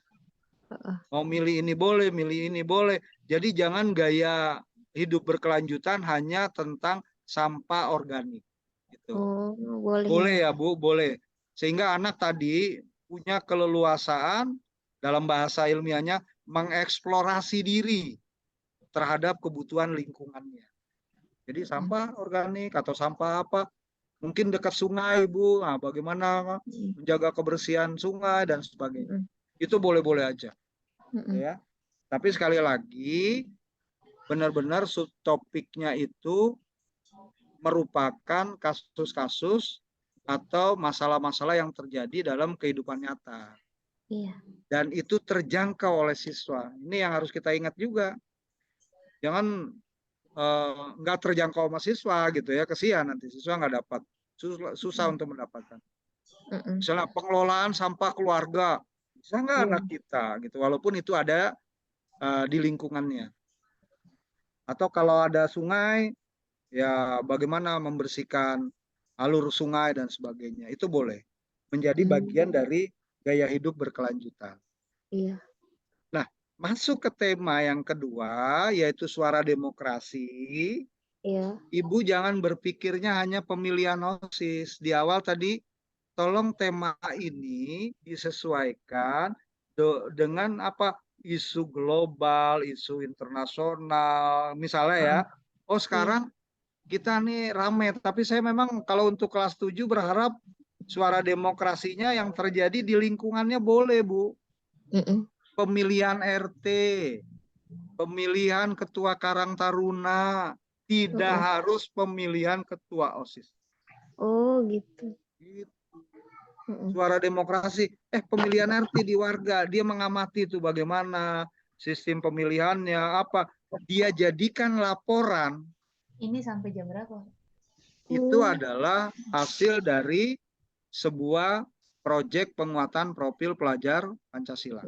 Mau milih ini boleh, milih ini boleh. Jadi jangan gaya hidup berkelanjutan hanya tentang sampah organik. Gitu. Oh, boleh. Boleh ya Bu, boleh. Sehingga anak tadi punya keleluasaan, dalam bahasa ilmiahnya, mengeksplorasi diri terhadap kebutuhan lingkungannya. Jadi sampah organik atau sampah apa, mungkin dekat sungai Bu, nah, bagaimana menjaga kebersihan sungai dan sebagainya. Itu boleh-boleh aja. Ya. Tapi sekali lagi, benar-benar subtopiknya itu merupakan kasus-kasus atau masalah-masalah yang terjadi dalam kehidupan nyata. Iya. Dan itu terjangkau oleh siswa. Ini yang harus kita ingat juga. Jangan nggak terjangkau sama siswa gitu ya, kesian nanti siswa nggak dapat, susah untuk mendapatkan. Misalnya pengelolaan sampah keluarga, bisa nggak Iya. anak kita gitu, walaupun itu ada di lingkungannya. Atau kalau ada sungai, ya bagaimana membersihkan alur sungai dan sebagainya, itu boleh menjadi bagian dari gaya hidup berkelanjutan. Iya. Nah, masuk ke tema yang kedua, yaitu suara demokrasi. Iya. Ibu jangan berpikirnya hanya pemilihan OSIS. Di awal tadi, tolong tema ini disesuaikan dengan apa, isu global, isu internasional. Misalnya ya, oh sekarang kita nih rame, tapi saya memang kalau untuk kelas 7 berharap suara demokrasinya yang terjadi di lingkungannya boleh, Bu. Pemilihan RT, pemilihan ketua Karang Taruna, tidak harus pemilihan ketua OSIS. Oh gitu. Suara demokrasi, pemilihan RT di warga, dia mengamati itu bagaimana sistem pemilihannya, apa, dia jadikan laporan. Ini sampai jam berapa? Itu adalah hasil dari sebuah proyek penguatan profil pelajar Pancasila.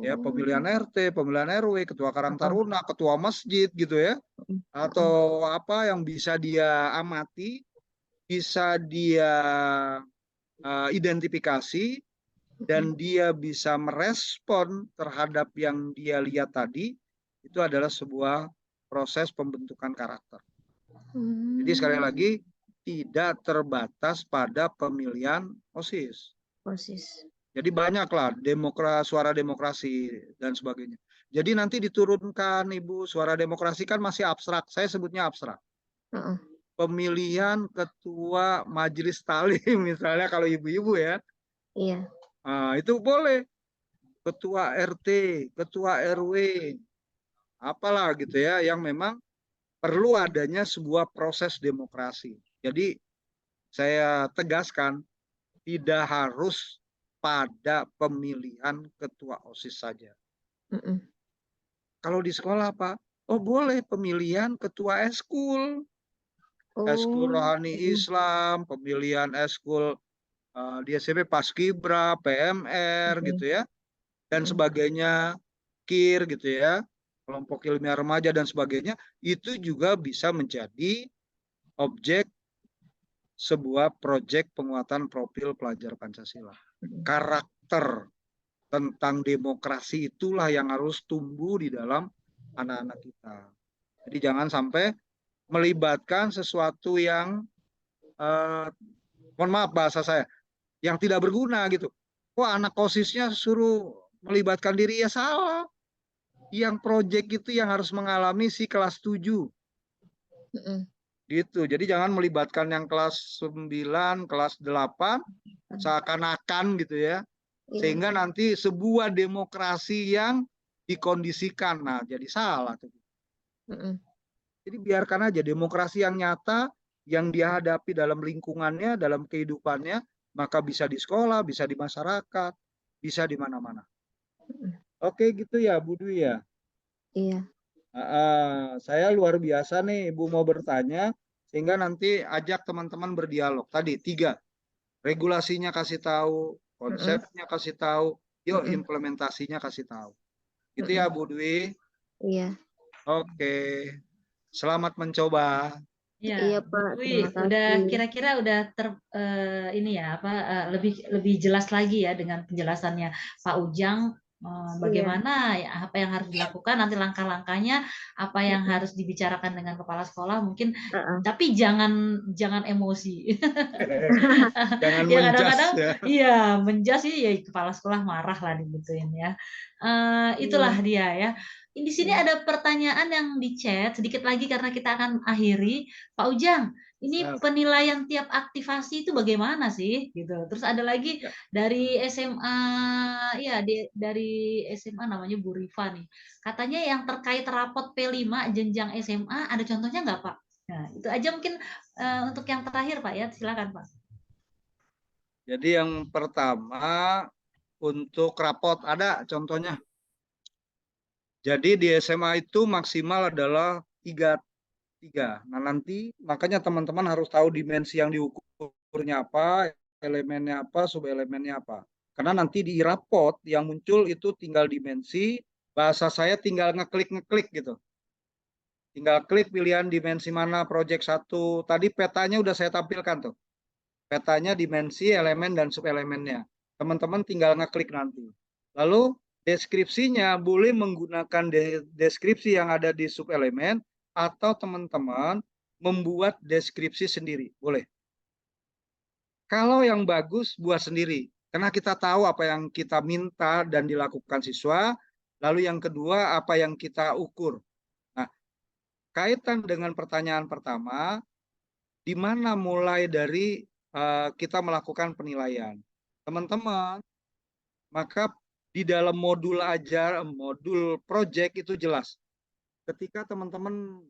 Ya, pemilihan RT, pemilihan RW, ketua Karang Taruna, ketua masjid gitu ya. Atau apa yang bisa dia amati, bisa dia identifikasi, dan dia bisa merespon terhadap yang dia lihat tadi, itu adalah sebuah proses pembentukan karakter. Jadi sekali lagi, tidak terbatas pada pemilihan OSIS. Jadi banyaklah suara demokrasi dan sebagainya. Jadi nanti diturunkan, Ibu, suara demokrasi kan masih abstrak. Saya sebutnya abstrak. Pemilihan ketua majelis talim misalnya kalau ibu-ibu ya. Iya. Itu boleh. Ketua RT, ketua RW, apalah gitu ya, yang memang perlu adanya sebuah proses demokrasi. Jadi saya tegaskan, tidak harus pada pemilihan ketua OSIS saja. Kalau di sekolah apa? Oh boleh pemilihan ketua eskul, eskul rohani Islam, pemilihan eskul di SMP Paskibra, PMR gitu ya, dan sebagainya, KIR gitu ya, kelompok ilmiah remaja dan sebagainya, itu juga bisa menjadi objek sebuah proyek penguatan profil pelajar Pancasila. Karakter tentang demokrasi itulah yang harus tumbuh di dalam anak-anak kita. Jadi jangan sampai melibatkan sesuatu yang, mohon maaf bahasa saya, yang tidak berguna gitu. Wah, anak OSISnya suruh melibatkan diri, ya salah. Yang proyek itu yang harus mengalami si kelas 7. Gitu. Jadi jangan melibatkan yang kelas 9, kelas 8 seakan-akan gitu ya. Sehingga nanti sebuah demokrasi yang dikondisikan. Nah, jadi salah tuh. Jadi biarkan aja demokrasi yang nyata, yang dia hadapi dalam lingkungannya, dalam kehidupannya, maka bisa di sekolah, bisa di masyarakat, bisa di mana-mana. Oke gitu ya, Bu Dwi ya. Iya. Saya luar biasa nih, Ibu mau bertanya, sehingga nanti ajak teman-teman berdialog. Tadi 3, regulasinya kasih tahu, konsepnya kasih tahu, yuk implementasinya kasih tahu. Gitu ya Bu Dwi. Iya. Oke, selamat mencoba. Iya Pak, terima Udah kasih. kira-kira udah ini ya apa lebih jelas lagi ya dengan penjelasannya Pak Ujang, bagaimana ya, apa yang harus dilakukan, nanti langkah-langkahnya apa yang harus dibicarakan dengan kepala sekolah mungkin, tapi jangan emosi. Jangan Ya menjas kadang-kadang ya. iya menjas sih ya kepala sekolah marah lah digituin ya. Itulah dia ya. Di sini ada pertanyaan yang di chat sedikit lagi karena kita akan akhiri. Pak Ujang, ini penilaian tiap aktivasi itu bagaimana sih gitu. Terus ada lagi dari SMA ya dari SMA namanya Bu Rifa nih. Katanya yang terkait rapot P5 jenjang SMA ada contohnya nggak Pak? Nah, itu aja mungkin untuk yang terakhir Pak ya, silakan Pak. Jadi yang pertama untuk rapot ada contohnya. Jadi di SMA itu maksimal adalah 3. Nah nanti makanya teman-teman harus tahu dimensi yang diukurnya apa. elemennya apa, subelemennya apa. Karena nanti di rapot yang muncul itu tinggal dimensi, bahasa saya tinggal ngeklik gitu. Tinggal klik pilihan dimensi mana project 1. Tadi petanya udah saya tampilkan tuh. Petanya dimensi, elemen, dan subelemennya. Teman-teman tinggal ngeklik nanti. Lalu deskripsinya boleh menggunakan deskripsi yang ada di subelemen atau teman-teman membuat deskripsi sendiri. Boleh. Kalau yang bagus, buat sendiri. Karena kita tahu apa yang kita minta dan dilakukan siswa. Lalu yang kedua, apa yang kita ukur. Nah, kaitan dengan pertanyaan pertama, di mana mulai dari kita melakukan penilaian. Teman-teman, maka di dalam modul modul project itu jelas. Ketika teman-teman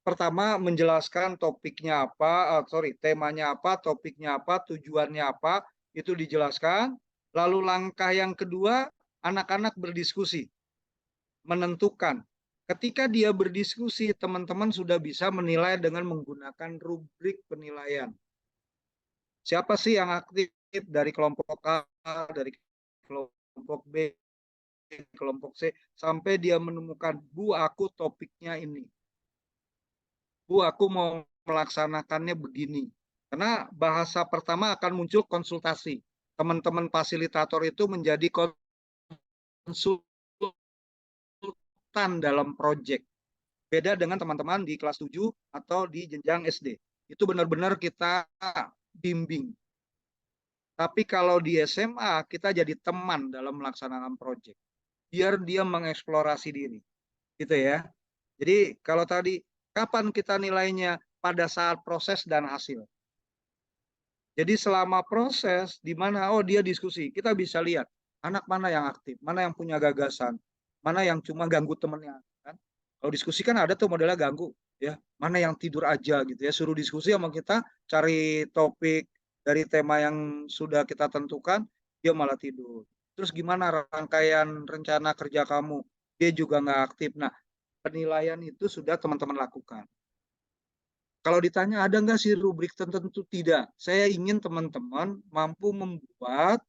pertama menjelaskan topiknya apa, temanya apa, topiknya apa, tujuannya apa, itu dijelaskan. Lalu langkah yang kedua, anak-anak berdiskusi, menentukan. Ketika dia berdiskusi, teman-teman sudah bisa menilai dengan menggunakan rubrik penilaian. Siapa sih yang aktif dari kelompok A, dari kelompok B, kelompok C, sampai dia menemukan, Bu, aku topiknya ini. Bu, aku mau melaksanakannya begini. Karena bahasa pertama akan muncul konsultasi. Teman-teman fasilitator itu menjadi konsultan dalam proyek. Beda dengan teman-teman di kelas 7 atau di jenjang SD. Itu benar-benar kita bimbing. Tapi kalau di SMA, kita jadi teman dalam melaksanakan proyek. Biar dia mengeksplorasi diri. Gitu ya. Jadi kalau tadi, kapan kita nilainya? Pada saat proses dan hasil. Jadi selama proses, di mana dia diskusi, kita bisa lihat anak mana yang aktif, mana yang punya gagasan, mana yang cuma ganggu temennya. Kan? Kalau diskusi kan ada tuh modelnya ganggu, ya. Mana yang tidur aja gitu ya, suruh diskusi sama kita, cari topik dari tema yang sudah kita tentukan, dia malah tidur. Terus gimana rangkaian rencana kerja kamu? Dia juga nggak aktif. Nah, penilaian itu sudah teman-teman lakukan. Kalau ditanya ada nggak sih rubrik tertentu? Tidak. Saya ingin teman-teman mampu membuat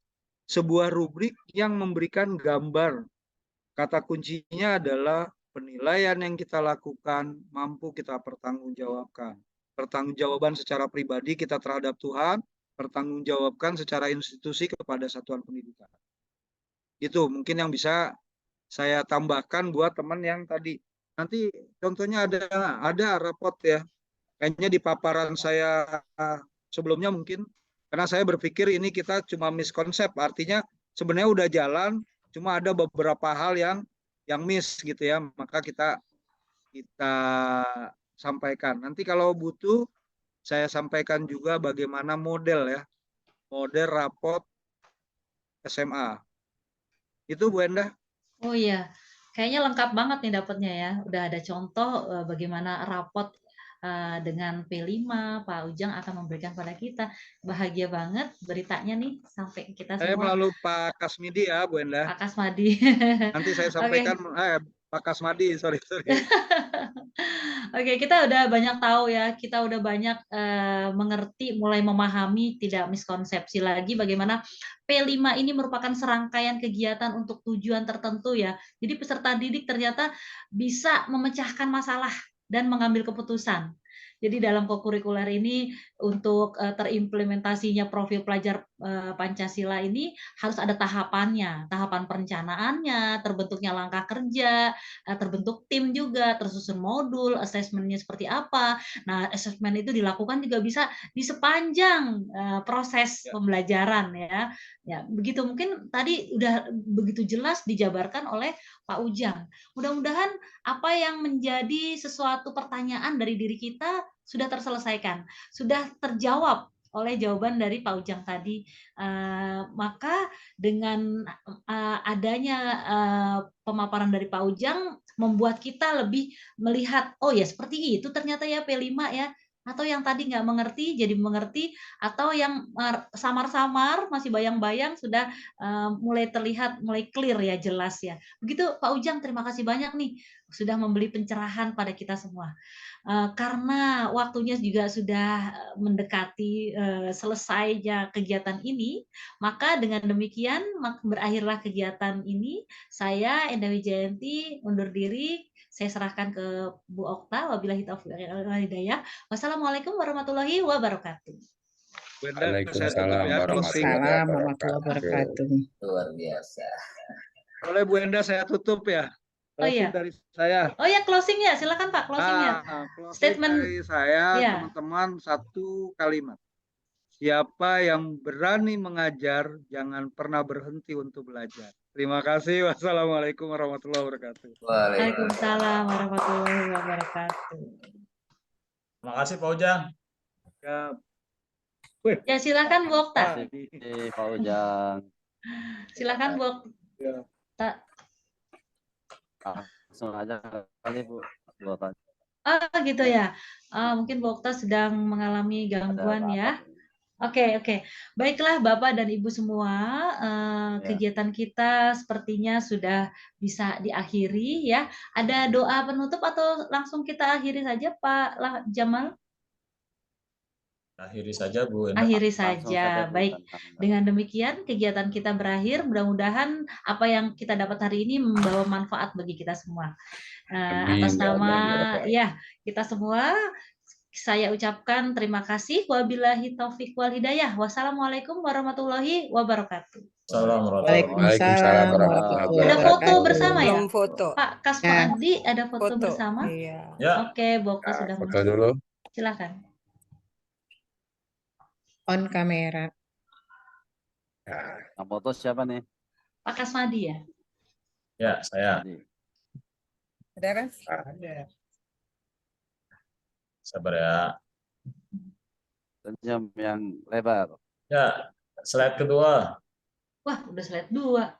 sebuah rubrik yang memberikan gambar. Kata kuncinya adalah penilaian yang kita lakukan mampu kita pertanggungjawabkan. Pertanggungjawaban secara pribadi kita terhadap Tuhan, pertanggungjawabkan secara institusi kepada satuan pendidikan. Itu mungkin yang bisa saya tambahkan buat teman yang tadi. Nanti contohnya ada rapot ya. Kayaknya di paparan saya sebelumnya mungkin, karena saya berpikir ini kita cuma miskonsep, artinya sebenarnya udah jalan, cuma ada beberapa hal yang miss gitu ya, maka kita sampaikan. Nanti kalau butuh, saya sampaikan juga bagaimana model ya, model rapot SMA. Itu Bu Endah. Oh iya, kayaknya lengkap banget nih dapatnya ya. Udah ada contoh bagaimana rapot dengan P5 Pak Ujang akan memberikan pada kita. Bahagia banget beritanya nih sampai kita Saya semua. melalui Pak Kasmidi ya Bu Endah. Pak Kasmadi. Nanti saya sampaikan, Pak Kasmadi, sorry. Oke, kita udah banyak tahu ya, kita udah banyak mengerti, mulai memahami, tidak miskonsepsi lagi bagaimana P5 ini merupakan serangkaian kegiatan untuk tujuan tertentu ya. Jadi peserta didik ternyata bisa memecahkan masalah dan mengambil keputusan. Jadi dalam kokurikuler ini untuk terimplementasinya profil pelajar Pancasila ini harus ada tahapannya, tahapan perencanaannya, terbentuknya langkah kerja, terbentuk tim juga, tersusun modul, asesmennya seperti apa. Nah, asesmen itu dilakukan juga bisa di sepanjang proses pembelajaran ya. Ya, begitu mungkin tadi udah begitu jelas dijabarkan oleh Pak Ujang. Mudah-mudahan apa yang menjadi sesuatu pertanyaan dari diri kita sudah terselesaikan, sudah terjawab oleh jawaban dari Pak Ujang tadi. Maka dengan adanya pemaparan dari Pak Ujang membuat kita lebih melihat, oh ya seperti itu ternyata ya P5 ya. Atau yang tadi nggak mengerti jadi mengerti, atau yang samar-samar masih bayang-bayang sudah mulai terlihat, mulai clear ya, jelas ya. Begitu Pak Ujang, terima kasih banyak nih sudah memberi pencerahan pada kita semua. Karena waktunya juga sudah mendekati selesainya kegiatan ini, maka dengan demikian berakhirlah kegiatan ini. Saya Endah Wijayanti undur diri. Saya serahkan ke Bu Okta. Wabillahi taufiq wal hidayah. Wassalamualaikum warahmatullahi wabarakatuh. Bu Enda, saya tutup Waalaikumsalam ya, closing. warahmatullahi warahmatullahi wabarakatuh. Luar biasa. Boleh Bu Enda saya tutup ya? Oh Closing iya. dari saya. Oh ya, closing ya. Silakan Pak, closingnya. Closing Statement. dari saya, Ya. teman-teman, satu kalimat. Siapa yang berani mengajar, jangan pernah berhenti untuk belajar. Terima kasih. Wassalamualaikum warahmatullahi wabarakatuh. Waalaikumsalam warahmatullahi wabarakatuh. Terima kasih Pak Ujang. Ya, Ya, silakan Bu Okta. Pak Ujang. Silakan Bu Ya. Okta. Langsung aja kali Bu. Gitu ya. Mungkin Bu Okta sedang mengalami gangguan ya. Oke. Baiklah Bapak dan Ibu semua, kegiatan kita sepertinya sudah bisa diakhiri ya. Ada doa penutup atau langsung kita akhiri saja Pak Jamal? Akhiri saja Bu Enda. Akhiri saja. Baik. Dengan demikian kegiatan kita berakhir. Mudah-mudahan apa yang kita dapat hari ini membawa manfaat bagi kita semua. Atas nama ya kita semua, saya ucapkan terima kasih. Wabillahi taufiq wal hidayah. Wassalamualaikum warahmatullahi wabarakatuh. Waalaikumsalam warahmatullahi Ada wabarakatuh. foto bersama ya? Belum foto. Pak Kasmadi, ada foto Foto. bersama? Iya. Ya. Oke, Bu Okta sudah Foto dulu. silakan. On kamera. Yang foto siapa nih? Pak Kasmadi ya? Ya, saya. Ada kan? Sabar ya. Senyum yang lebar. Ya, slide kedua. Wah, udah slide 2.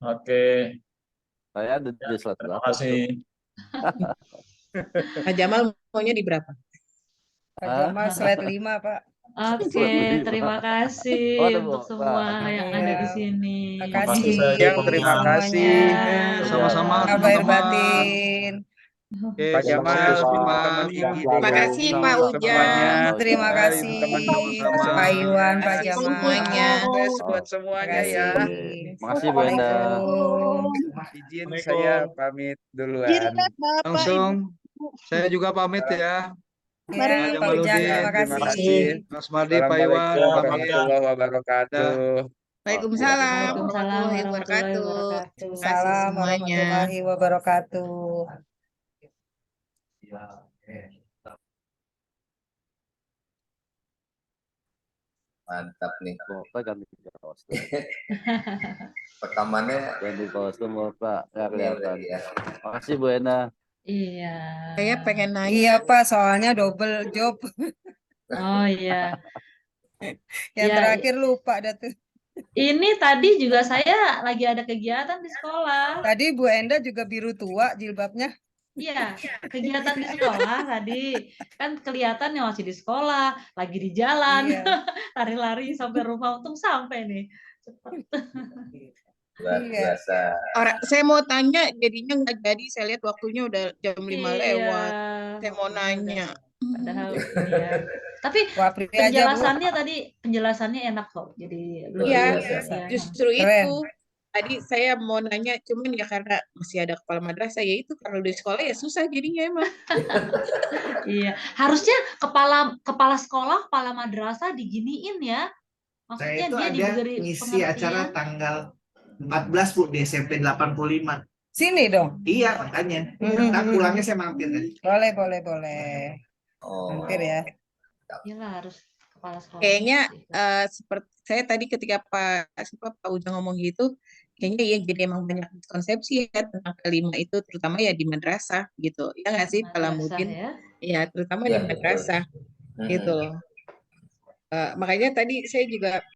Oke. Saya ada di slide Terima berapa? kasih. Pak Jamal maunya di berapa? Pak Jamal slide 5, Pak. Oke, terima kasih Waduh, untuk Pak. semua yang ada di Iya. sini. Terima kasih. Yang terima kasih. Sama-sama. Sama-sama. Kabar teman-teman. batin. Oke, Pak Jamal, sukses, Pak. teman-teman IGI Terima kasih, Pak semuanya. Ujang. Terima Baik, kasih. teman-teman. Pak Iwan, Pak Kasih Jamal. semuanya. Sukses buat Terima semuanya ya. kasih. Makasih Bu Enda. Assalamualaikum. Izin saya pamit duluan. Langsung, saya juga pamit ya. Ya, Pak Ujang, terima Terima kasih. kasih. Mas Madi, Pak Iwan, Assalamualaikum pamit. warahmatullahi wabarakatuh. Waalaikumsalam Waalaikumsalam warahmatullahi warahmatullahi wabarakatuh. wabarakatuh. Terima kasih Salam semuanya. warahmatullahi wabarakatuh. Mantap nih. Bapak ganti kostum. Rekamannya Ganti kostum Bapak. Ya, luar kelihatan. biasa. Makasih Bu Enda. Iya. Saya pengen nanya. Iya, Pak, soalnya double job. Oh iya. Yang Ya, terakhir lupa dah tuh. ini tadi juga saya lagi ada kegiatan di sekolah. Tadi Bu Enda juga biru tua jilbabnya. Iya, kegiatan di sekolah tadi kan kelihatan ya masih di sekolah, lagi di jalan, Iya. lari-lari sampai rumah, untung sampai nih. Cepet. Luar Iya. biasa. Saya mau tanya, jadinya nggak jadi. Saya lihat waktunya udah jam 5 lewat. Saya mau waktunya nanya. Padahal ini ya. Tapi Wapri aja, Bu. penjelasannya tadi penjelasannya enak kok. Jadi lebih Iya, ya. justru Keren. itu. Tadi saya mau nanya, cuman ya karena masih ada kepala madrasah, ya itu kalau di sekolah ya susah jadinya emang. Iya, harusnya kepala sekolah, kepala madrasah diginiin ya. Maksudnya Saya itu dia ada diberi ngisi acara pengertian. tanggal 14 Bu di SMP 85. Sini dong. Iya makanya. Ntar pulangnya saya mampir kan. Boleh. Oh, Mampir ya. Iyalah harus kepala sekolah. Kayaknya seperti saya tadi ketika Pak Ujang ngomong gitu, kayaknya ya jadi emang banyak konsepsi ya tentang kelima itu, terutama ya di madrasah gitu. Ya nggak sih, Pak Madrasah Lamudin? ya. Ya, terutama Ya, di betul. madrasah gitu loh. Makanya tadi saya juga